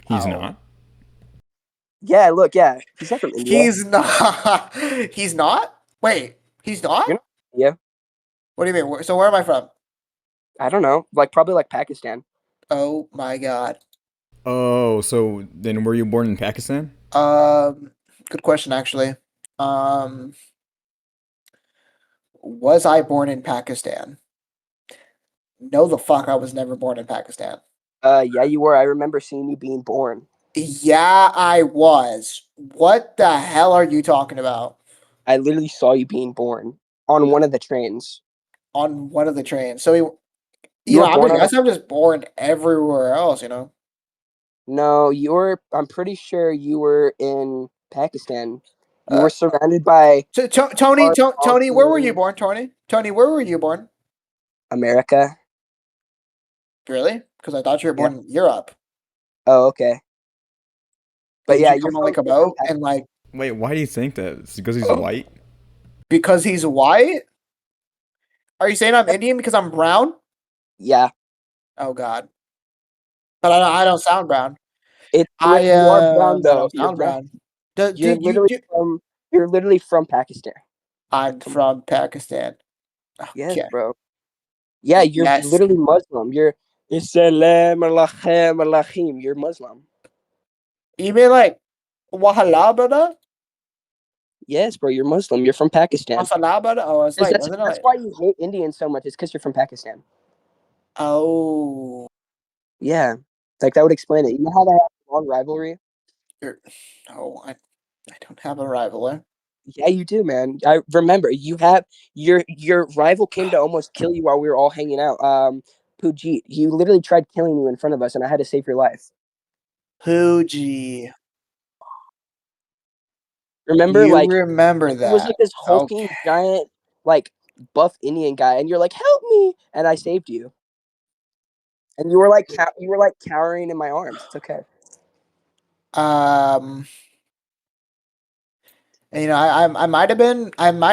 He's Oh, not. Yeah, look, yeah, he's not from India. he's not. He's not. Wait, he's not. You're not from India. What do you mean? So where am I from? I don't know, like probably like Pakistan. Oh my god. Oh, so then were you born in Pakistan? Um, Good question, actually. Um, was I born in Pakistan? No, the fuck, I was never born in Pakistan. Yeah, you were. I remember seeing you being born. Yeah, I was. What the hell are you talking about? I literally saw you being born on one of the trains. On one of the trains. So, You were born I on a guess I'm just born everywhere else. no, you were. I'm pretty sure you were in Pakistan. You Uh, were surrounded by Tony, where were you hardworking born, Tony? Tony, where were you born? America. Really? Because I thought you were Yeah. born in Europe. Oh, okay. But Did yeah, you come on like a you're from boat and like Wait, why do you think that? It's because he's white? because he's white? Are you saying I'm Indian because I'm brown? yeah. Oh God. But I don't sound brown. You are brown I though. don't You're sound brown. brown. Do you, you You're literally from Pakistan. I'm Come on. from Pakistan. Yes, Okay. bro. Yeah, you're Yes. literally Muslim. You're Islam alaikum alaikum. You're Muslim. You mean like Wahala brother? Yes, bro. You're Muslim. You're from Pakistan. Masala brother? Oh, it's like wasn't it That's like why you hate Indians so much. It's because you're from Pakistan. oh Yeah, like that would explain it. You know how they have a long rivalry? you're, oh I don't have a rival there. Yeah, you do, man. I remember you have your rival came to almost kill you while we were all hanging out. Pujit, he literally tried killing you in front of us, and I had to save your life. Pooji. Remember, You like remember he was like that. this Okay. hulking giant, like buff Indian guy, and you're like, "Help me!" and I saved you. And you were like cowering in my arms. It's okay. Um I might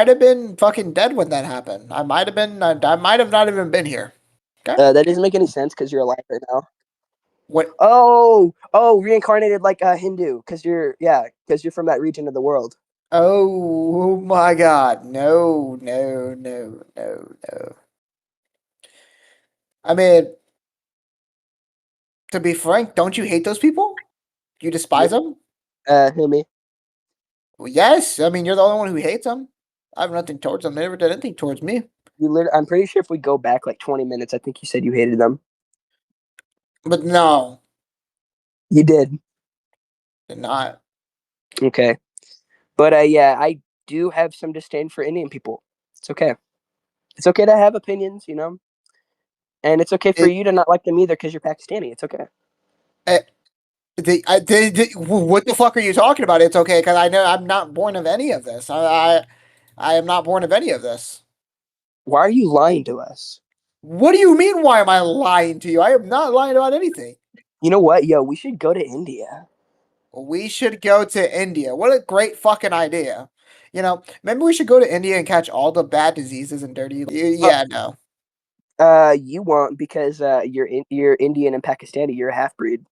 have been fucking dead when that happened. I might have not even been here. Okay. That doesn't make any sense because you're alive right now. What Oh, reincarnated like a Hindu because because you're from that region of the world. oh my god. No. I mean, to be frank, don't you hate those people? You despise them? Who me? Well, yes. I mean, you're the only one who hates them. I have nothing towards them. They never did anything towards me. I'm pretty sure if we go back like 20 minutes, I think you said you hated them. But no. You did. Did not. Okay. But yeah, I do have some disdain for Indian people. It's okay. It's okay to have opinions, you know? And it's okay for It, you to not like them either because you're Pakistani. It's okay. what the fuck are you talking about? It's okay because I know I'm not born of any of this. I am not born of any of this. Why are you lying to us? What do you mean? Why am I lying to you? I am not lying about anything. You know what? Yo, we should go to India. We should go to India. What a great fucking idea. Maybe we should go to India and catch all the bad diseases and dirty. Yeah, no. You won't because you're Indian and Pakistani. You're a half breed.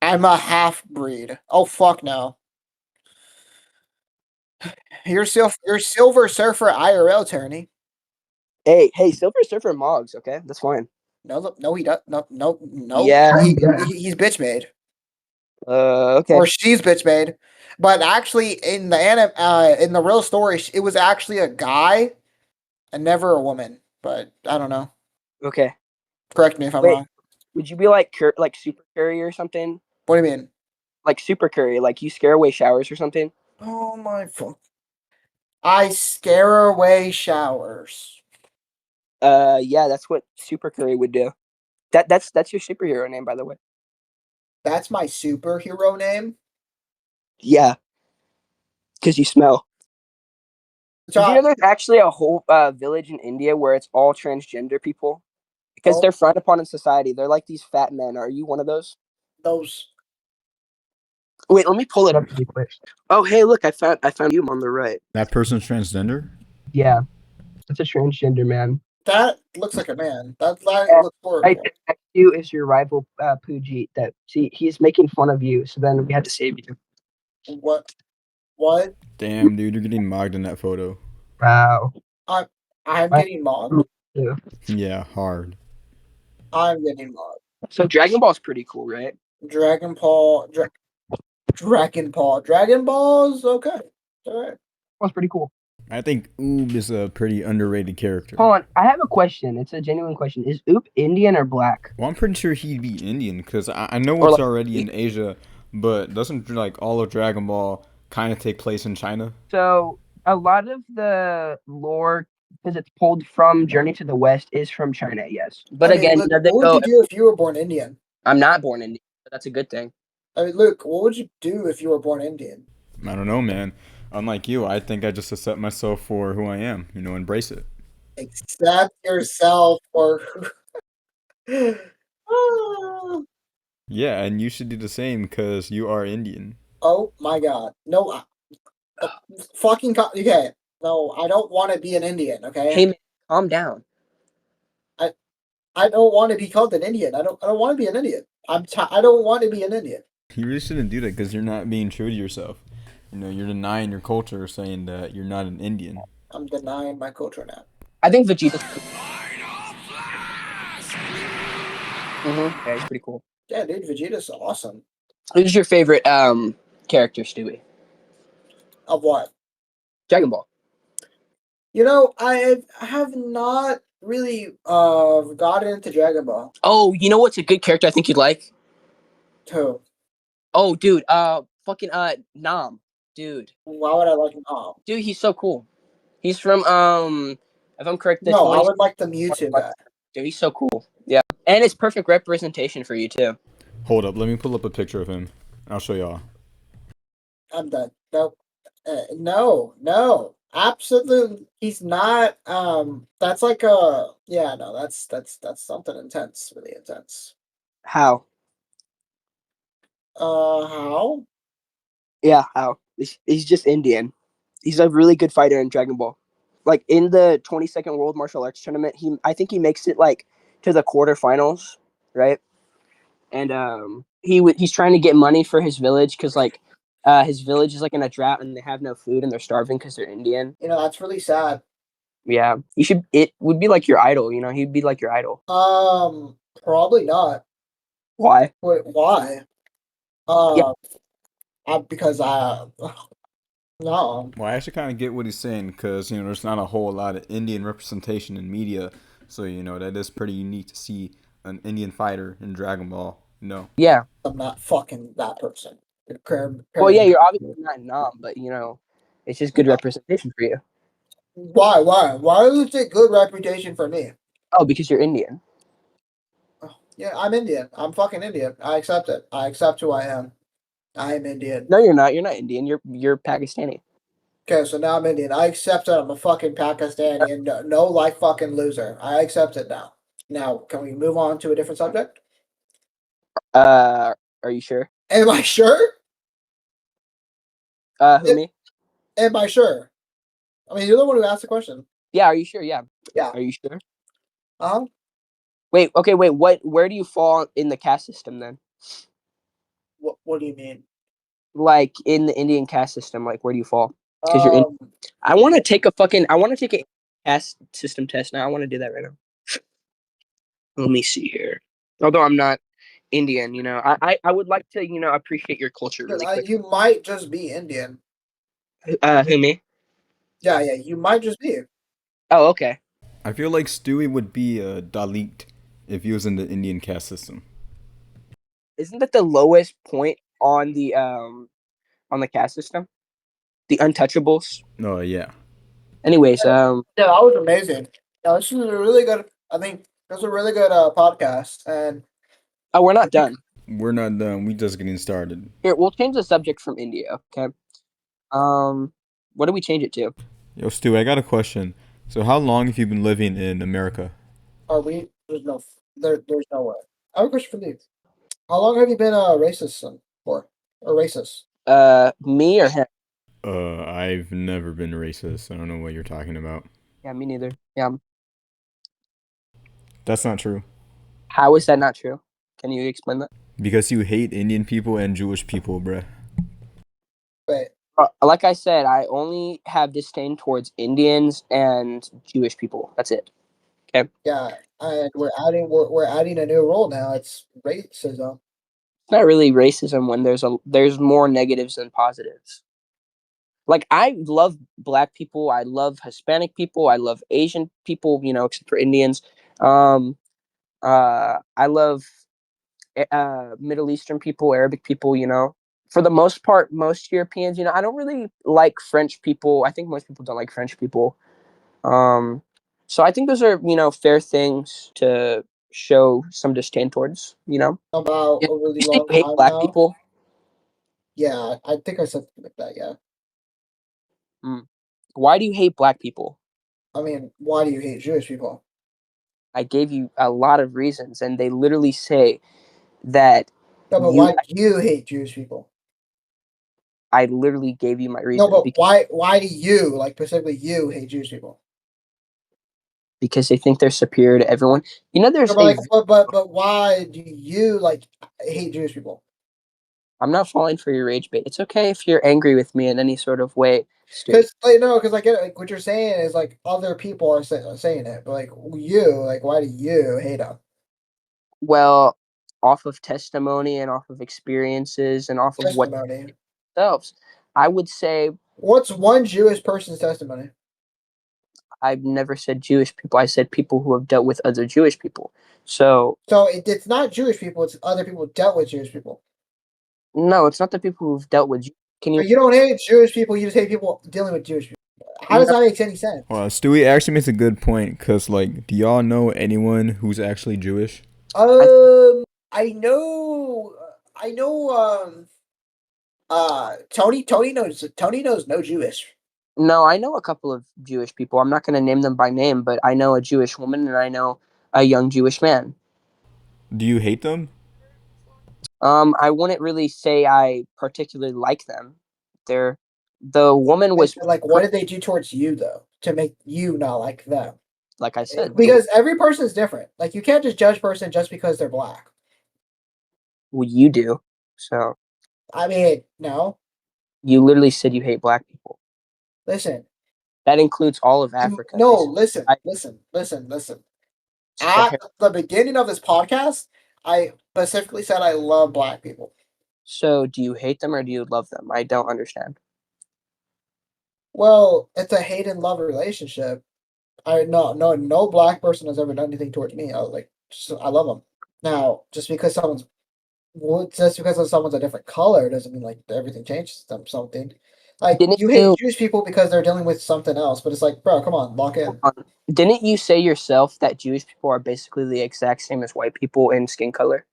I'm a half breed. Oh fuck no. You're Silver Surfer IRL attorney. Hey, Silver Surfer Moggs. Okay, that's fine. No, he does. No. Yeah. He's bitch made. Okay. Or she's bitch made. But actually, in the real story, it was actually a guy and never a woman. But I don't know. Okay. Correct me if I'm Wait, wrong. would you be like like Super Curry or something? What do you mean? Like Super Curry, like you scare away showers or something? Oh my fuck. I scare away showers. Yeah, that's what Super Curry would do. That's your superhero name, by the way. That's my superhero name. Yeah, because you smell. Did you know there's actually a whole village in India where it's all transgender people because Oh, they're frowned upon in society? They're like these fat men. Are you one of those? those. Wait, let me pull it up really quick. Oh, hey, look, I found you on the right. That person's transgender? Yeah, it's a transgender man. That looks like a man. That Yeah, looks right horrible. next to you is your rival Pooji. That see, he's making fun of you. So then we had to save you. What? What? Damn, dude, you're getting mogged in that photo. Wow. I'm getting mobbed. Yeah, hard. I'm getting mobbed. So Dragon Ball's pretty cool, right? Dragon Ball. Dragon Ball. Dragon Ball's okay. All right. That's pretty cool. I think Oob is a pretty underrated character. Hold on, I have a question. It's a genuine question. Is Oop Indian or black? Well, I'm pretty sure he'd be Indian because I know Or it's like, already in Asia, but doesn't like all of Dragon Ball kind of take place in China? so a lot of the lore, because it's pulled from Journey to the West, is from China. Yes, but I mean, again, look, they what would go. you do if you were born Indian? I'm not born Indian, but that's a good thing. I mean, Luke, what would you do if you were born Indian? I don't know, man. Unlike you, I think I just accept myself for who I am. Embrace it. Accept yourself or. Ah. Yeah, and you should do the same because you are Indian. Oh my God. No, okay. No, I don't want to be an Indian, okay? Hey man, calm down. I don't want to be called an Indian. I don't want to be an Indian. I don't want to be an Indian. You really shouldn't do that because you're not being true to yourself. You're denying your culture, saying that you're not an Indian. I'm denying my culture now. I think Vegeta's. Yeah, he's pretty cool. Yeah, dude, Vegeta's awesome. Who's your favorite character, Stewie? Of what? Dragon Ball. I have not really gotten into Dragon Ball. Oh, you know what's a good character I think you'd like? Who? Oh, dude, fucking Nam, dude. Why would I like him? Oh. Dude, he's so cool. He's from if I'm correct, the No, I 20s. would like the Mewtwo guy. Dude, he's so cool. Yeah, and it's perfect representation for you too. Hold up, let me pull up a picture of him. I'll show y'all. I'm done. No, absolutely. He's not. That's like a. Yeah, no, that's something intense, really intense. How? How? Yeah, how? He's just Indian. He's a really good fighter in Dragon Ball. Like in the 22nd World Martial Arts Tournament, I think he makes it like to the quarterfinals, right? And he's trying to get money for his village because like his village is like in a drought and they have no food and they're starving because they're Indian. That's really sad. Yeah, it would be like your idol. He'd be like your idol. Probably not. Why? Wait, why? Yeah. Because no. Well, I actually kind of get what he's saying because there's not a whole lot of Indian representation in media, so that is pretty unique to see an Indian fighter in Dragon Ball. No. Yeah. I'm not fucking that person. Well, yeah, Comparing. you're obviously not nom, but it's just good representation for you. Why? Why is it good reputation for me? Oh, because you're Indian. Oh, yeah, I'm Indian. I'm fucking Indian. I accept it. I accept who I am. I am Indian. No, you're not. You're not Indian. You're Pakistani. Okay, so now I'm Indian. I accept that I'm a fucking Pakistani and no like fucking loser. I accept it now. Now, can we move on to a different subject? Are you sure? Am I sure? Who me? Am I sure? I mean, you're the one who asked the question. Yeah, are you sure? Yeah. Yeah. Are you sure? Uh-huh. Wait, okay, wait. Where do you fall in the caste system then? What do you mean? Like in the Indian caste system, like where do you fall? Because you're in. Um, I want to take a caste system test now. I want to do that right now. Let me see here. Although I'm not Indian, I would like to, appreciate your culture really quick. you might just be Indian. Who me? Yeah, you might just be. Oh, okay. I feel like Stewie would be a Dalit if he was in the Indian caste system. Isn't that the lowest point on the caste system? The untouchables. Oh, yeah. Anyways, Yeah, that was amazing. Now, this is a really good. I think that's a really good podcast, and oh, we're not done. We're not done. We just getting started. Here, we'll change the subject from India. Okay. What do we change it to? Yo, Stewie, I got a question. So, how long have you been living in America? are we? There's no way. I have a question for you. How long have you been a racist for? Or racist? Me or him? I've never been racist. I don't know what you're talking about. Yeah, me neither. Yeah. That's not true. How is that not true? Can you explain that? Because you hate Indian people and Jewish people, bruh. Wait, Like I said, I only have disdain towards Indians and Jewish people. That's it. Okay. yeah, and we're adding a new rule now. It's racism. It's not really racism when there's more negatives than positives. Like I love black people, I love Hispanic people, I love Asian people, except for Indians. Um, I love Middle Eastern people, Arabic people. For the most part, most Europeans. I don't really like French people. I think most people don't like French people. Um, so I think those are fair things to show some disdain towards. About Yeah. a really You say long you hate time black now. people. Yeah, I think I said something like that. Yeah. Mm. Why do you hate black people? I mean, why do you hate Jewish people? I gave you a lot of reasons, and they literally say that No, but you. why do you hate Jewish people? I literally gave you my No, reason but why do you, like specifically you, hate Jewish people? because they think they're superior to everyone. No, There's but a. like, but why do you like hate Jewish people? I'm not falling for your rage bait. It's okay if you're angry with me in any sort of way, Stewie. Because like no, because I get it. Like what you're saying is like other people are saying it, but like you, like why do you hate them? Well, off of testimony and off of experiences and off of what Testimony. themselves, I would say What's one Jewish person's testimony? I've never said Jewish people. I said people who have dealt with other Jewish people. So So it's not Jewish people; it's other people who dealt with Jewish people. no, it's not the people who've dealt with. Can So you? you don't hate Jewish people; you just hate people dealing with Jewish people. How does No, that make any sense? Well, Stewie actually makes a good point because, like, do y'all know anyone who's actually Jewish? I, I know, I know. Tony knows no Jewish. no, I know a couple of Jewish people. I'm not going to name them by name, but I know a Jewish woman and I know a young Jewish man. Do you hate them? I wouldn't really say I particularly like them. They're the woman was Like, what did they do towards you though to make you not like them? like I said, Because every person is different. Like, you can't just judge a person just because they're black. well, you do. So I mean, no. you literally said you hate black people. Listen, That includes all of Africa. no. Basically. Listen, I, listen. At okay. the beginning of this podcast, I specifically said I love black people. So do you hate them or do you love them? I don't understand. Well, it's a hate and love relationship. No black person has ever done anything towards me. I was like, I love them. Now, just because someone's Well, just because someone's a different color doesn't mean like everything changes them something. Like Didn't you hate you Jewish people because they're dealing with something else, but it's like, bro, come on, lock hold in. on. Didn't you say yourself that Jewish people are basically the exact same as white people in skin color?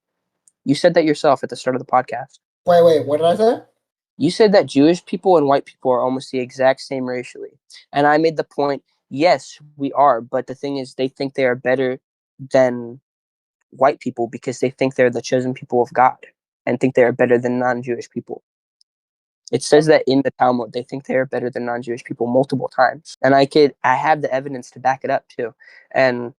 You said that yourself at the start of the podcast. Wait, what did I say? You said that Jewish people and white people are almost the exact same racially. And I made the point, yes, we are, but the thing is they think they are better than white people because they think they're the chosen people of God and think they are better than non-Jewish people. It says that in the Talmud, they think they are better than non-Jewish people multiple times, and I have the evidence to back it up too. And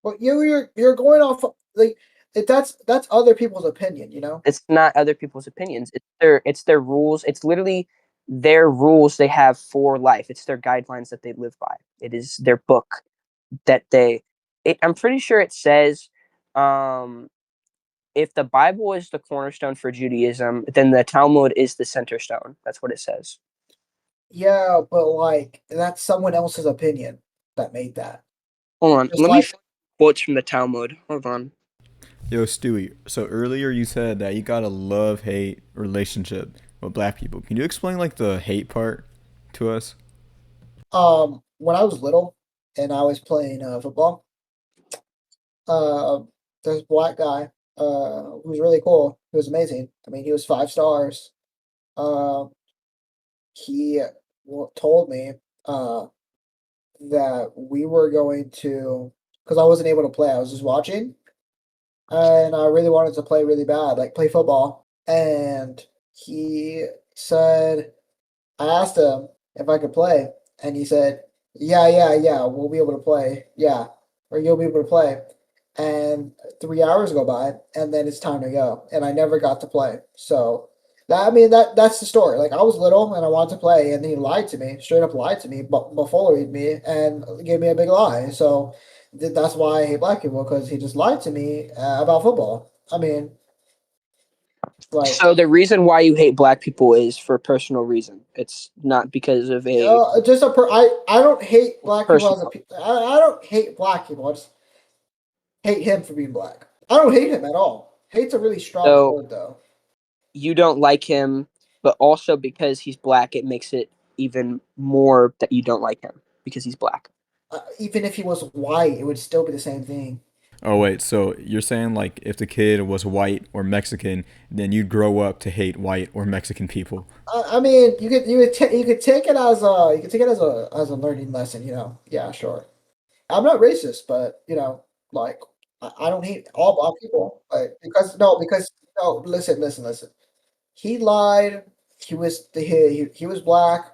Well, you're going off like that's other people's opinion, you know. it's not other people's opinions. It's their rules. It's literally their rules they have for life. It's their guidelines that they live by. It is their book that they. I'm pretty sure it says, um, if the Bible is the cornerstone for Judaism, then the Talmud is the center stone. That's what it says. Yeah, but like that's someone else's opinion that made that. Hold on, Just let me like find quotes from the Talmud. Hold on. Yo, Stewie. So earlier you said that you got a love-hate relationship with black people. Can you explain like the hate part to us? when I was little and I was playing football, uh this black guy who was really cool. He was amazing. I mean, he was 5 stars. Um he told me uh that we were going to because I wasn't able to play. I was just watching and I really wanted to play really bad, like play football. And he said, I asked him if I could play, and he said, yeah, we'll be able to play. Yeah, or you'll be able to play. And 3 hours go by, and then it's time to go, and I never got to play. So that I mean that's the story. Like I was little and I wanted to play, and he lied to me, straight up lied to me, but buffoonered me and gave me a big lie. So that's why I hate black people because he just lied to me about football. I mean, like So the reason why you hate black people is for personal reason. It's not because of a just I don't hate black people as a personal. pe- I don't hate black people. I just hate him for being black. I don't hate him at all. Hate's a really strong So word though. you don't like him, but also because he's black, it makes it even more that you don't like him because he's black. Even if he was white, it would still be the same thing. Oh wait, so you're saying like if the kid was white or Mexican, then you'd grow up to hate white or Mexican people. I mean, you could take it as a as a learning lesson. You know, yeah, sure. I'm not racist, but like I don't hate all black people. Like, because no, listen. He lied. He was black.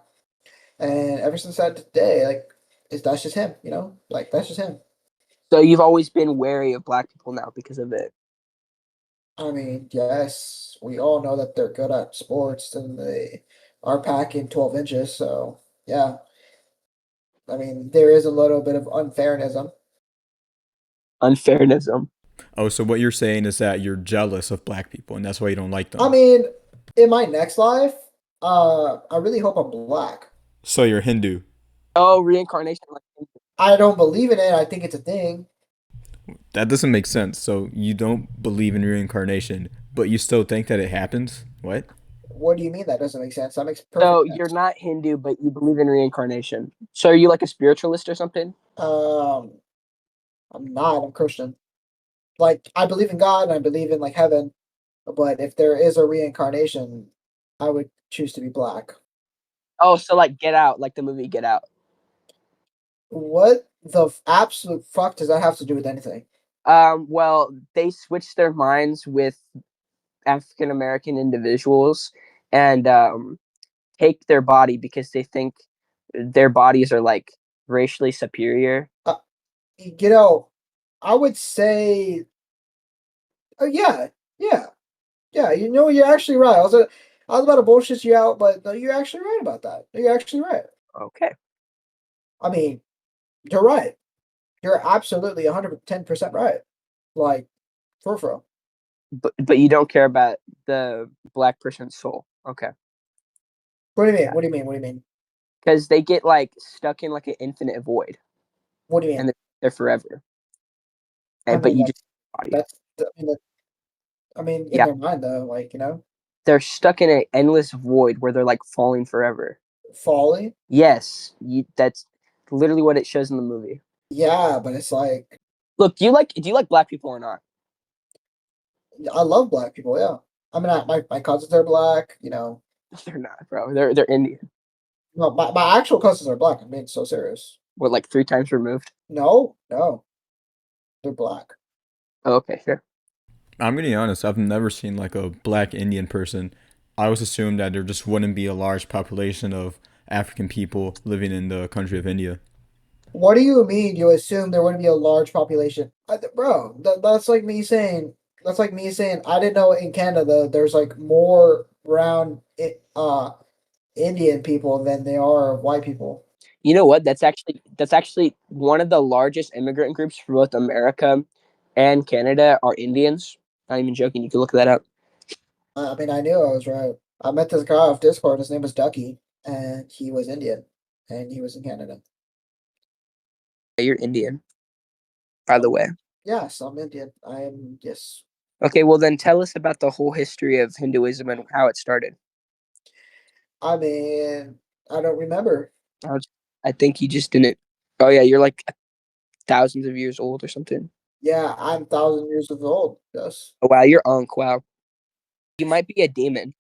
And ever since that day, like, that's just him, Like, that's just him. So you've always been wary of black people now because of it. I mean, yes, we all know that they're good at sports and they are packing 12 inches. So, yeah, I mean, there is a little bit of unfairness. Unfairness. Oh, so what you're saying is that you're jealous of black people and that's why you don't like I them. mean, in my next life, I really hope I'm black. So you're Hindu. Oh, reincarnation. I don't believe in it. I think it's a thing. That doesn't make sense. So you don't believe in reincarnation, but you still think that it happens? What? What do you mean that doesn't make sense? That makes So perfect you're sense. not Hindu, but you believe in reincarnation. So are you like a spiritualist or something? Um, I'm not. I'm Christian. Like, I believe in God and I believe in like heaven. But if there is a reincarnation, I would choose to be black. Oh, so like Get Out, like the movie Get Out. What the absolute fuck does that have to do with anything? Well, they switched their minds with African American individuals and take their body because they think their bodies are like racially superior. Uh, you know, I would say, yeah, yeah, yeah. You're actually right. I was about to bullshit you out, but no, you're actually right about that. You're actually right. Okay. I mean, you're right. You're absolutely 110% right. Like, for real. But you don't care about the black person's soul. Okay. What do you mean? Yeah. What do you mean? What do you mean? Because they get like stuck in like an infinite void What do you mean? and they're forever. I But mean, you just body. that's, I mean, I mean, in Yeah, their mind though, like they're stuck in an endless void where they're like falling forever. falling. Yes, that's literally what it shows in the movie. Yeah, but it's like Look, do you like black people or not? I love black people. Yeah, I mean, my cousins are black. They're not, bro. They're Indian. No, my actual cousins are black. I'm being so serious. What, like 3 times removed? No, no, they're black. Oh, okay, sure. I'm gonna be honest. I've never seen like a black Indian person. I always assumed that there just wouldn't be a large population of African people living in the country of India. What do you mean? You assume there wouldn't be a large population, bro? That's like me saying. That's like me saying I didn't know in Canada there's like more brown Indian people than there are white people. You know what? That's actually one of the largest immigrant groups for both America and Canada are Indians. Not even joking. You can look that up. I mean, I knew I was right. I met this guy off Discord. His name was Ducky, and he was Indian, and he was in Canada. You're Indian, by the way. Yes, I'm Indian. I am, yes. Okay, well then tell us about the whole history of Hinduism and how it started. I mean, I don't remember. I think you just didn't. Oh yeah, you're like thousands of years old or something. Yeah, I'm 1,000 years old. Yes. Oh wow, you're Unk. Wow, you might be a demon.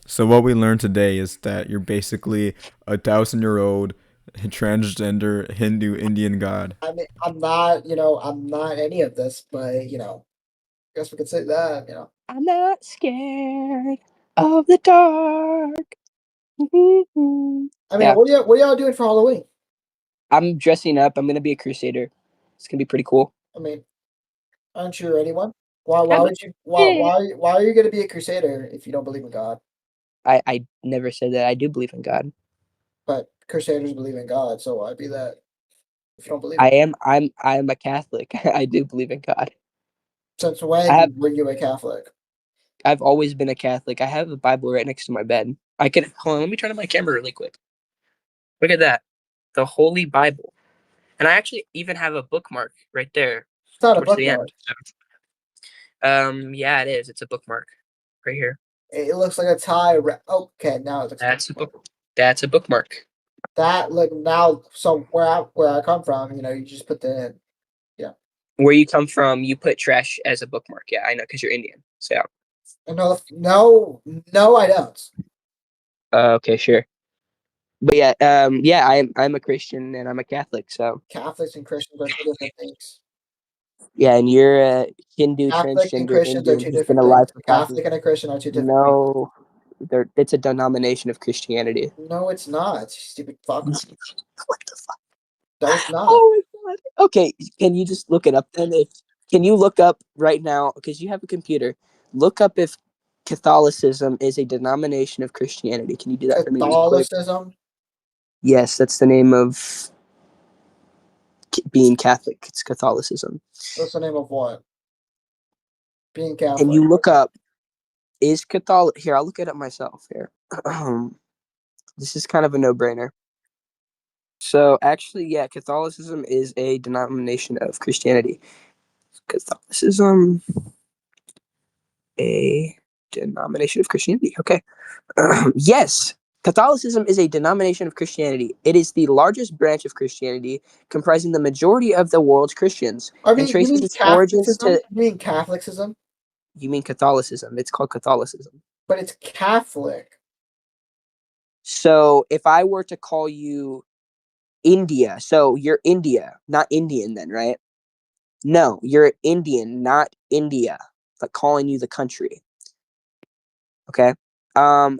So what we learned today is that you're basically a 1,000-year-old transgender Hindu Indian god. I mean, I'm not any of this, but guess we could say that. I'm not scared of the dark. I mean, Yeah, what are y'all doing for Halloween? I'm dressing up. I'm gonna be a crusader. It's gonna be pretty cool. I mean, aren't you anyone? Why I'm why a would you why are you gonna be a crusader if you don't believe in God? I never said that. I do believe in God. But crusaders believe in God, so why be that if you don't believe I in? am I'm a Catholic. I do believe in God. Since I have when were you a Catholic? I've always been a Catholic. I have a Bible right next to my bed. I could hold on, let me turn on my camera really quick. Look at that. The Holy Bible. And I actually even have a bookmark right there It's not a towards the bookmark. end. Yeah, it is. It's a bookmark right here. It looks like a tie. Okay, now it looks like That's a book. That's a bookmark. that. Look now. So where I come from, you just put the yeah. Where you come from, you put trash as a bookmark. Yeah, I know because you're Indian. So, yeah. No, no, no, I don't. Okay, sure. But yeah, yeah, I'm a Christian and I'm a Catholic. So Catholics and Christians are two different things. yeah, and you're a Hindu Catholic and transgender Christians are Indian two who's been different alive things. for thousands. Catholic and a Christian are two different things. No, it's a denomination of Christianity. No, it's not. You stupid fuck. What the fuck? No, it's not. Oh my god. Okay, can you just look it up then? Can you look up right now because you have a computer? Look up if Catholicism is a denomination of Christianity. Can you do that for me really quick? Catholicism. Yes, that's the name of being Catholic. It's Catholicism. That's the name of what? Being And Catholic. you look up is Catholic. Here, I'll look it up myself. Here, this is kind of a no-brainer. So actually, yeah, Catholicism is a denomination of Christianity. Catholicism, a denomination of Christianity. Okay. Yes, Catholicism is a denomination of Christianity. It is the largest branch of Christianity, comprising the majority of the world's Christians, I and mean, you traces mean its origins Catholicism? to. You mean Catholicism? You mean Catholicism? It's called Catholicism. But it's Catholic. So if I were to call you India, so you're India, not Indian, then, right? No, you're Indian, not India. Like calling you the country. Okay. Um,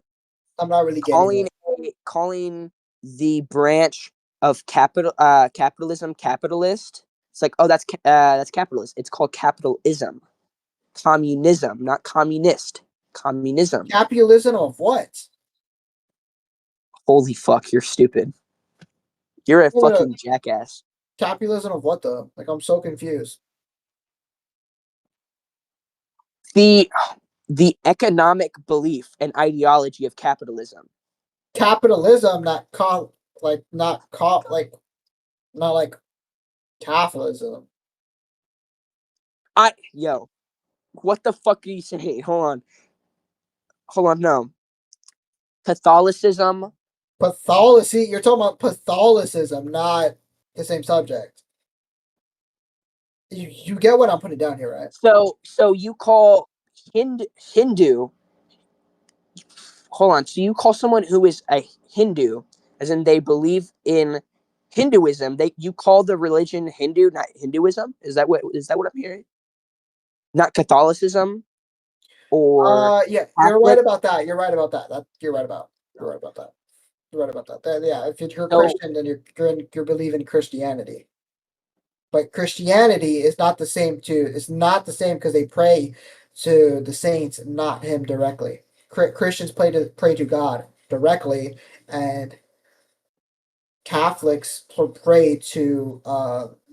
I'm not really getting it. calling the branch of capitalism capitalist. It's like, oh, that's capitalist. It's called capitalism. Communism, not communist. Communism. Capitalism of what? Holy fuck, you're stupid. You're a Wait, fucking jackass. capitalism of what though? Like I'm so confused. The the economic belief and ideology of capitalism. Capitalism, not like capitalism. Yo, What the fuck are you saying? Hold on. No, Catholicism. Pathology. You're talking about Catholicism, not the same subject. You get what I'm putting down here, right? So you call Hindu. Hold on. So you call someone who is a Hindu, as in they believe in Hinduism. You call the religion Hindu, not Hinduism. Is that what I'm hearing? Not Catholicism or Yeah, you're right Catholic. about that. You're right about that. You're right about. You're right about that. You're right about that. Yeah, if you're a So Christian, then you're believing Christianity. But Christianity is not the same to. It's not the same because they pray to the saints, not him directly. Christians pray to God directly, and Catholics pray to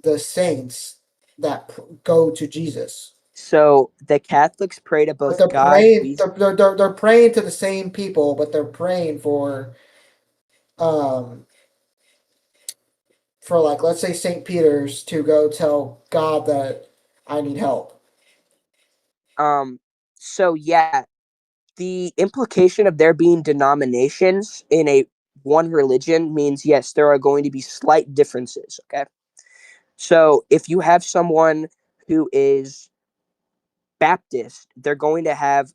the saints that go to Jesus. so the Catholics pray to But both they're God, praying. Jesus. They're praying to the same people, but they're praying um for like let's say St. Peter's to go tell God that I need help. So yeah, the implication of there being denominations in a one religion means yes, there are going to be slight differences. Okay, so if you have someone who is Baptist, they're going to have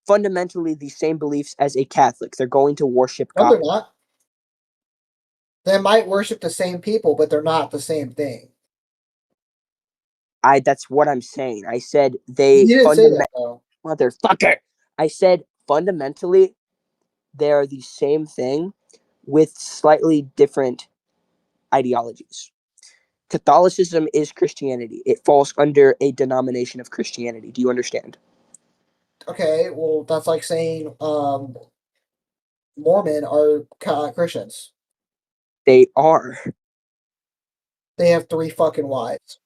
fundamentally the same beliefs as a Catholic. They're going to worship No, God. they're not. They might worship the same people, but they're not the same thing. That's what I'm saying. I said You they didn't say that though. motherfucker. I said fundamentally they are the same thing with slightly different ideologies. Catholicism is Christianity. It falls under a denomination of Christianity. Do you understand? Okay, well that's like saying Mormon are Christians. They are. They have three fucking wives.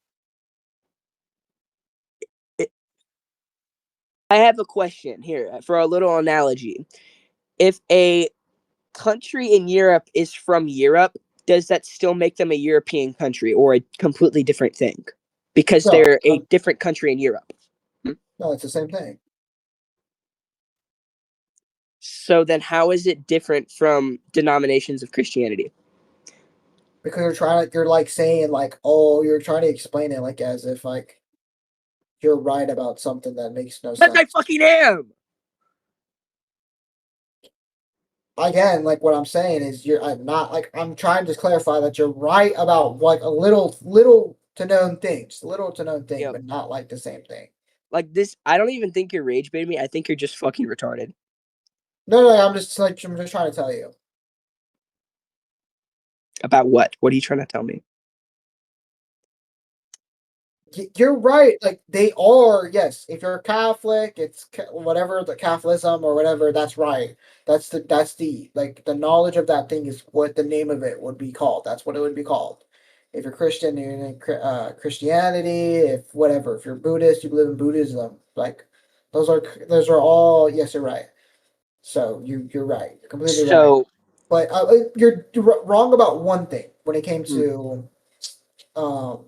I have a question here for a little analogy. If a country in Europe is from Europe, does that still make them a European country or a completely different thing? Because No, they're a different country in Europe. Hmm? no, it's the same thing. So then how is it different from denominations of Christianity? Because you're like saying like, oh, you're trying to explain it like as if like you're right about something that makes no Yes, I sense. fucking am. Again, like what I'm saying is I'm not like I'm trying to clarify that you're right about like a little to known thing, Yep. but not like the same thing. Like this, I don't even think you're rage baiting me. I think you're just fucking retarded. No, no, I'm just trying to tell you. About what? What are you trying to tell me? You're right. Like they are, yes. If you're Catholic, it's whatever the Catholicism or whatever. That's right. That's the like the knowledge of that thing is what the name of it would be called. That's what it would be called. If you're Christian, you're in Christianity. If whatever, if you're Buddhist, you believe in Buddhism. Like those are all. Yes, you're right. So you're right. You're completely right. So, But you're wrong about one thing when it came hmm, to um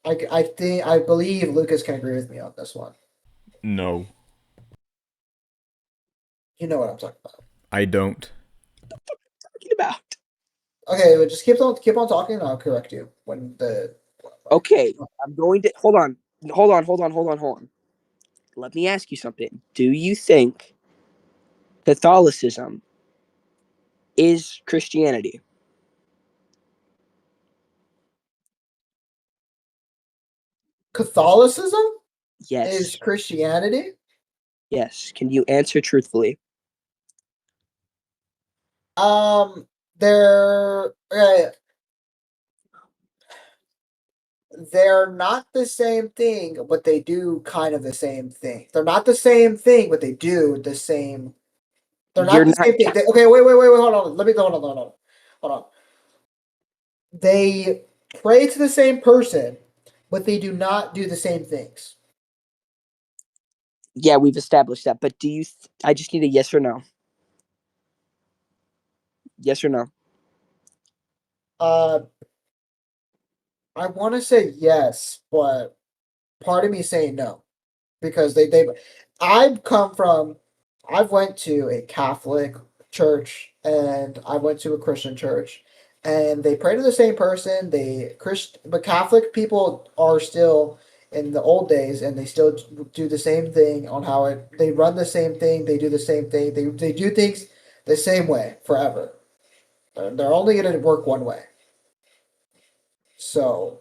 I believe Lucas can agree with me on this one. No, You know what I'm talking about. I don't. talking about. Okay, but just keep on talking, and I'll correct you when the like. Okay, I'm going to hold on. Let me ask you something. Do you think Catholicism is Christianity? Catholicism is Yes. Christianity. Yes. Can you answer truthfully? They're they're not the same thing, but they do kind of the same thing. They're not the same thing, but they do the same. They're You're not the not. same thing. Okay, wait. Hold on. Let me hold on. They pray to the same person, but they do not do the same things. Yeah, we've established that. But do you? I just need a yes or no. Yes or no. Uh, I want to say yes, but part of me is saying no because I've went to a Catholic church and I went to a Christian church, and they pray to the same person. But Catholic people are still in the old days, and they still do the same thing on how they run the same thing. They do the same thing. They do things the same way forever. They're only going to work one way. So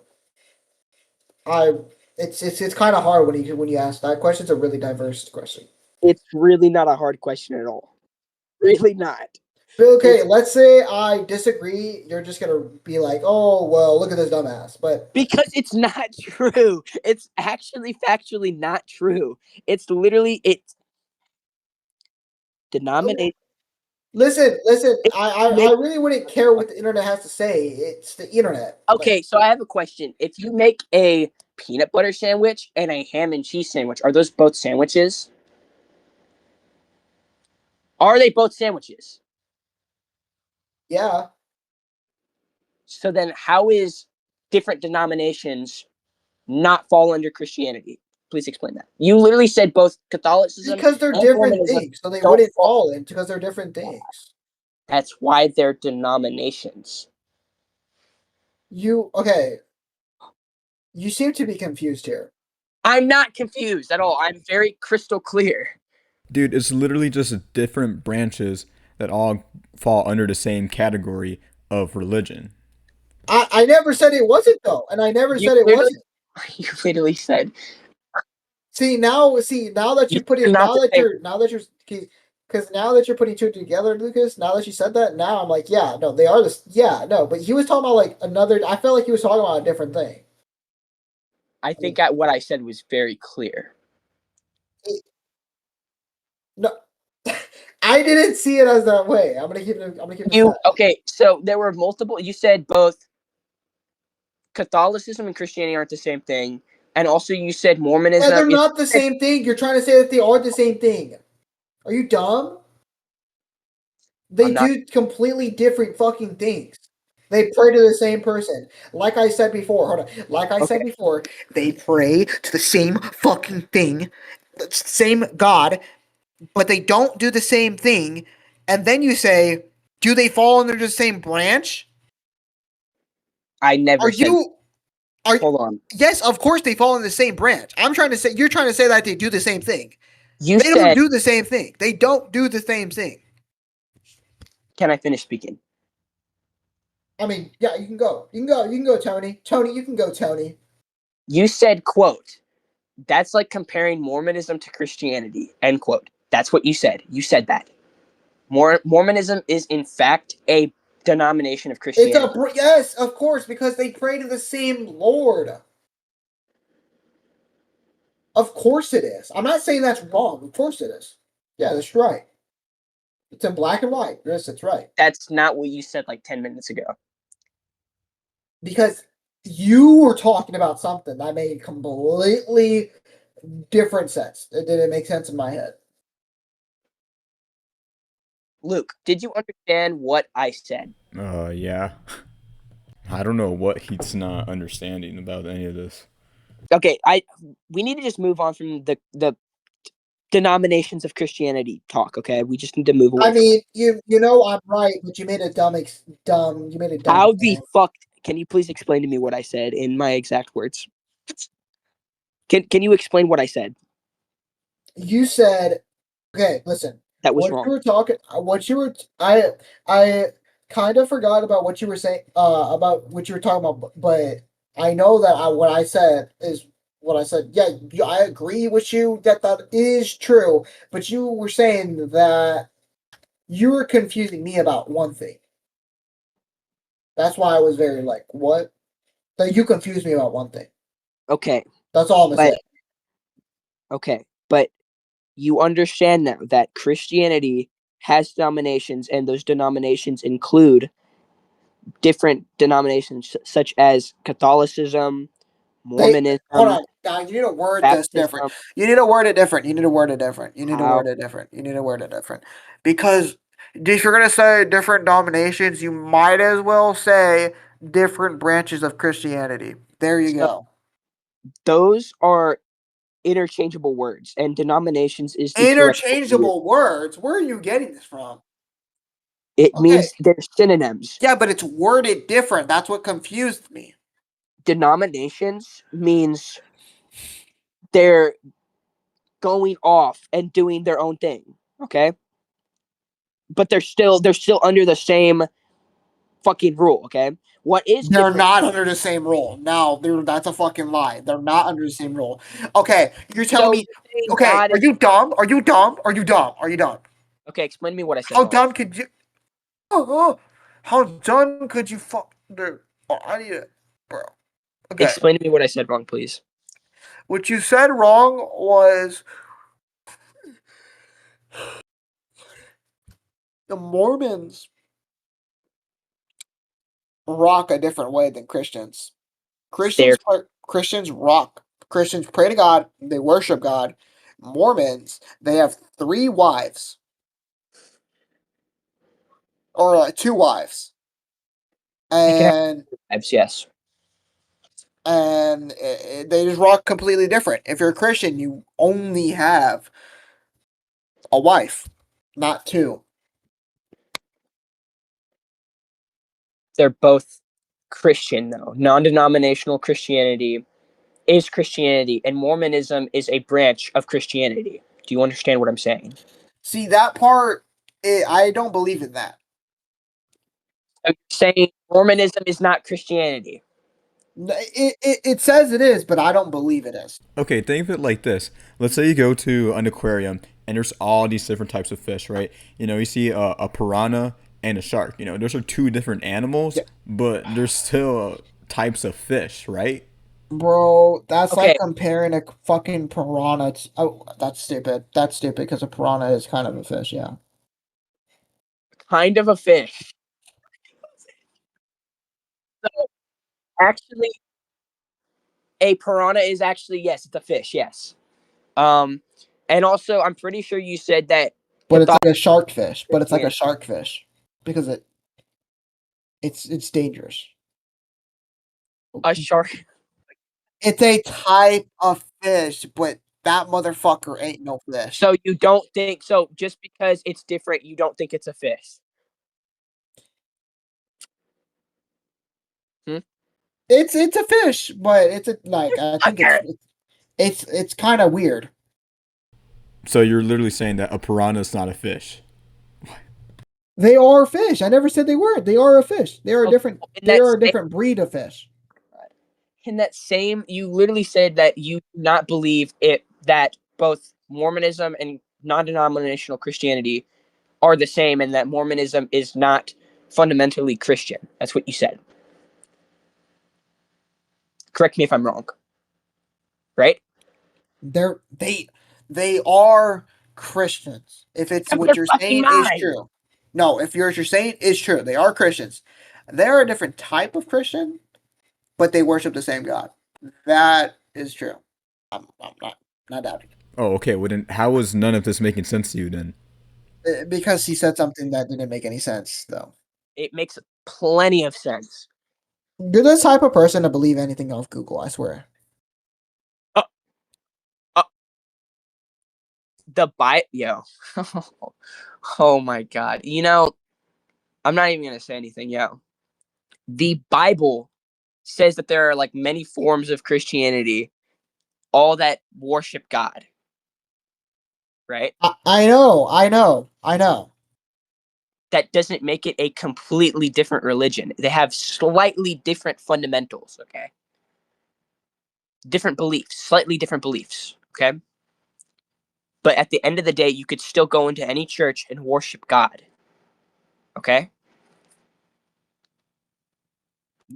I it's kind of hard when you ask that question. It's a really diverse question. It's really not a hard question at all. Really not. But okay, let's say I disagree. You're just gonna be like, "Oh, well, look at this dumbass." But because it's not true. It's actually factually not true. It's literally denominate. listen. I really wouldn't care what the internet has to say. It's the internet. Okay, so I have a question. If you make a peanut butter sandwich and a ham and cheese sandwich, are those both sandwiches? Are they both sandwiches? Yeah, So then how is different denominations not fall under Christianity? Please explain that. You literally said both Catholicism because they're and different Mormonism things, so they don't wouldn't fall. fall in because they're different things. That's why they're denominations. Okay? You seem to be confused here. I'm not confused at all. I'm very crystal clear. Dude, it's literally just different branches that all fall under the same category of religion. I never said it wasn't though, and I never You said it literally, wasn't. you literally said See now that you you put are it not the same. because now that you're putting two together, Lucas. Now that you said that, now I'm like, yeah, no, they are this. Yeah, no, but he was talking about like another. I felt like he was talking about a different thing. I I mean, think what I said was very clear. no, I didn't see it as that way. I'm gonna keep it. I'm gonna keep it. You okay? So there were multiple. You said both Catholicism and Christianity aren't the same thing, and also you said Yeah, Mormonism they're is. not the same thing. You're trying to say that they are the same thing. Are you dumb? They I'm not. do completely different fucking things. They pray to the same person. Like I said before, hold on. Like I Okay, said before, they pray to the same fucking thing, the same God, but they don't do the same thing. And then you say, do they fall under the same branch? I never Are said. you are Hold on. Yes, of course they fall in the same branch. I'm trying to say you're trying to say that they do the same thing. You They don't said. do the same thing. They don't do the same thing. Can I finish speaking? I mean, yeah, you can go. You can go. You can go, Tony. Tony, you can go, Tony. You said, "quote." That's like comparing Mormonism to Christianity. End quote. That's what you said. You said that. Mormonism is in fact a denomination of Christianity. Yes, of course, because they pray to the same Lord. Of course it is. I'm not saying that's wrong. Of course it is. Yeah, that's right. It's in black and white. Yes, that's right. That's not what you said like 10 minutes ago. Because you were talking about something that made completely different sense. It didn't make sense in my head. Luke, did you understand what I said? Yeah. I don't know what he's not understanding about any of this. Okay, we need to just move on from the denominations of Christianity talk, okay? We just need to move away I mean, you know I'm right, but you made a dumb. You made a dumb. How the thing. fuck can you please explain to me what I said in my exact words? Can you explain what I said? You said, okay, listen. That was What you wrong. were talking, what you were, I kind of forgot about what you were saying, about what you were talking about, but I know that what I said is what I said. Yeah, I agree with you that that is true, but you were saying that you were confusing me about one thing. That's why I was very like, what? That you confused me about one thing. Okay. That's all I'm gonna But say. okay, but you understand now that Christianity has denominations, and those denominations include different denominations such as Catholicism, Hold Mormonism, on, guys. You need to word this different. Baptism. You need to word it different. You need to word it different. You need to How? word it different. You need to word it different. Because if you're gonna say different dominations, you might as well say different branches of Christianity. There you So go. Those are interchangeable words, and denominations is the correct word. Interchangeable words. Where are you getting this from? It Okay. means they're synonyms. Yeah, but it's worded different. That's what confused me. Denominations means they're going off and doing their own thing. Okay, but they're still under the same fucking rule. Okay, what is They're different? not under the same rule. No, that's a fucking lie. They're not under the same rule. Okay, you're telling So me. you're saying Okay, God are is you dumb? Are you dumb? Are you dumb? Are you dumb? okay? Explain to me what I said How wrong. dumb could you? How dumb could you fuck? Dude, oh, I need it, bro. Okay, Explain to me what I said wrong, please. what you said wrong was the Mormons rock a different way than Christians. There, Christians rock. Christians pray to God. They worship God. Mormons, they have 3 wives or 2 wives, they can have and lives. Yes, they just rock completely different. If you're a Christian, you only have a wife, not 2. they're both Christian though. Non-denominational Christianity is Christianity, and Mormonism is a branch of Christianity. Do you understand what I'm saying? See that part? I don't believe in that. I'm saying Mormonism is not Christianity. It says it is, but I don't believe it is. Okay, think of it like this. Let's say you go to an aquarium and there's all these different types of fish, right? You see a piranha and a shark. Those are two different animals, Yeah. but they're still types of fish, right? Bro, that's like Okay, comparing a fucking piranha. Oh, that's stupid. That's stupid because a piranha is kind of a fish, yeah. kind of a fish. So actually, a piranha is actually yes, it's a fish. Yes. Um, and also, I'm pretty sure you said that But it's Catholic like a shark fish. But it's like a Christianity, shark fish because it's dangerous. a shark. It's a type of fish, but that motherfucker ain't no fish. So you don't think so? Just because it's different, you don't think it's a fish? Hmm? It's a fish, but it's a like I think Okay. it's kind of weird. So you're literally saying that a piranha is not a fish. They are fish. I never said they weren't. They are a fish. They are a Okay. different. In They that are a same, different breed of fish. you literally said that you do not believe it that both Mormonism and non-denominational Christianity are the same, and that Mormonism is not fundamentally Christian. That's what you said. Correct me if I'm wrong. Right? They're they are Christians. If it's Yeah, but what they're you're fucking saying is not. true. No, if what you're saying is true, they are Christians. They're a different type of Christian, but they worship the same God. That is true. I'm not doubting Oh, okay. Well, then how is none of this making sense to you then? it. Because he said something that didn't make any sense, though. It makes plenty of sense. You're the type of person to believe anything off Google, I swear. Uh, uh, yo. Oh my god. I'm not even gonna say anything, yo. The Bible says that there are like many forms of Christianity, all that worship God, right? I know, I know, I know. That doesn't make it a completely different religion. They have slightly different fundamentals, okay? Different beliefs, slightly different beliefs, okay? But at the end of the day, you could still go into any church and worship God, okay?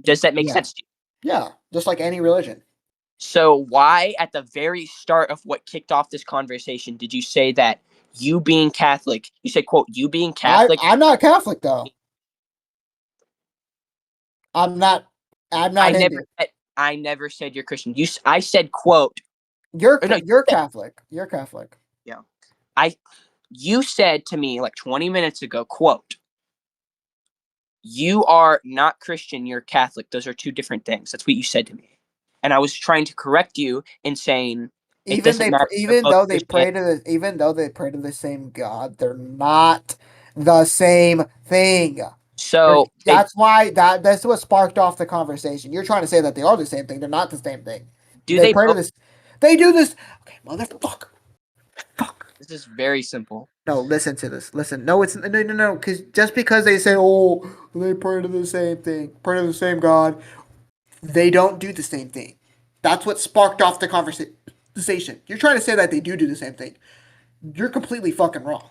Does that make Yeah, sense to you? yeah, just like any religion. So why at the very start of what kicked off this conversation did you say that you being Catholic, you said, quote, you being Catholic, I'm not Catholic though. I'm not. I'm I not never Hindu. said, I never said you're Christian. I said, quote, or no, You're Catholic. You're Catholic. yeah, I, you said to me like 20 minutes ago, quote, you are not Christian, you're Catholic. Those are two different things. That's what you said to me. and I was trying to correct you in saying it Even doesn't they, matter. even though they pray to the, even though they pray to the same God, they're not the same thing. So That's why that's what sparked off the conversation. You're trying to say that they are the same thing. They're not the same thing. do They they pray to both? this. They do this. Okay, motherfucker. Fuck. This is very simple. No, listen to this. Listen. No, it's no. Because just because they say, oh, they pray to the same thing, pray to the same God, they don't do the same thing. That's what sparked off the conversation. You're trying to say that they do the same thing. You're completely fucking wrong.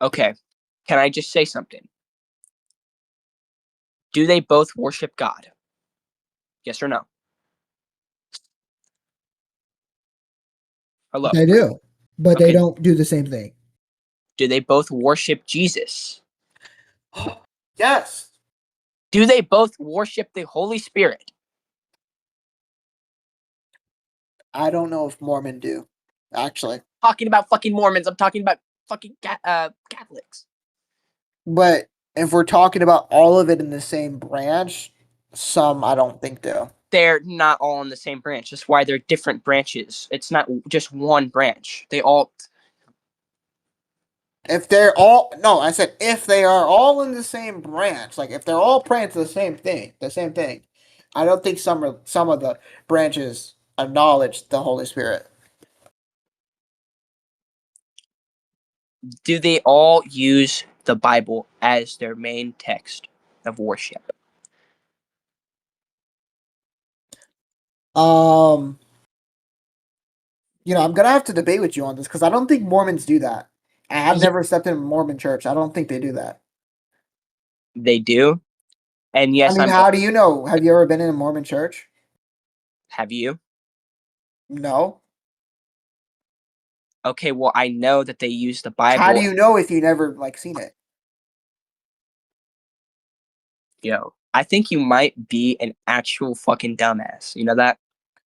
Okay, can I just say something? Do they both worship God? Yes or no? Hello. They do, but they Okay. don't do the same thing. Do they both worship Jesus? Yes. Do they both worship the Holy Spirit? I don't know if Mormon do, actually. Talking about fucking Mormons. I'm talking about fucking Catholics. But if we're talking about all of it in the same branch, some I don't think do. They're not all in the same branch. That's why they're different branches. It's not just one branch. They all. If they're all no, I said if they are all in the same branch, like if they're all praying to the same thing, I don't think some of the branches acknowledge the Holy Spirit. Do they all use the Bible as their main text of worship? Um, I'm gonna have to debate with you on this because I don't think Mormons do that. I have Yeah, never stepped in a Mormon church. I don't think they do that. they do. And I yes, mean, I'm. how do you know? Have you ever been in a Mormon church? Have you? No. Okay, well, I know that they use the How do Bible. you know if you never seen it? Yo, I think you might be an actual fucking dumbass. You know that?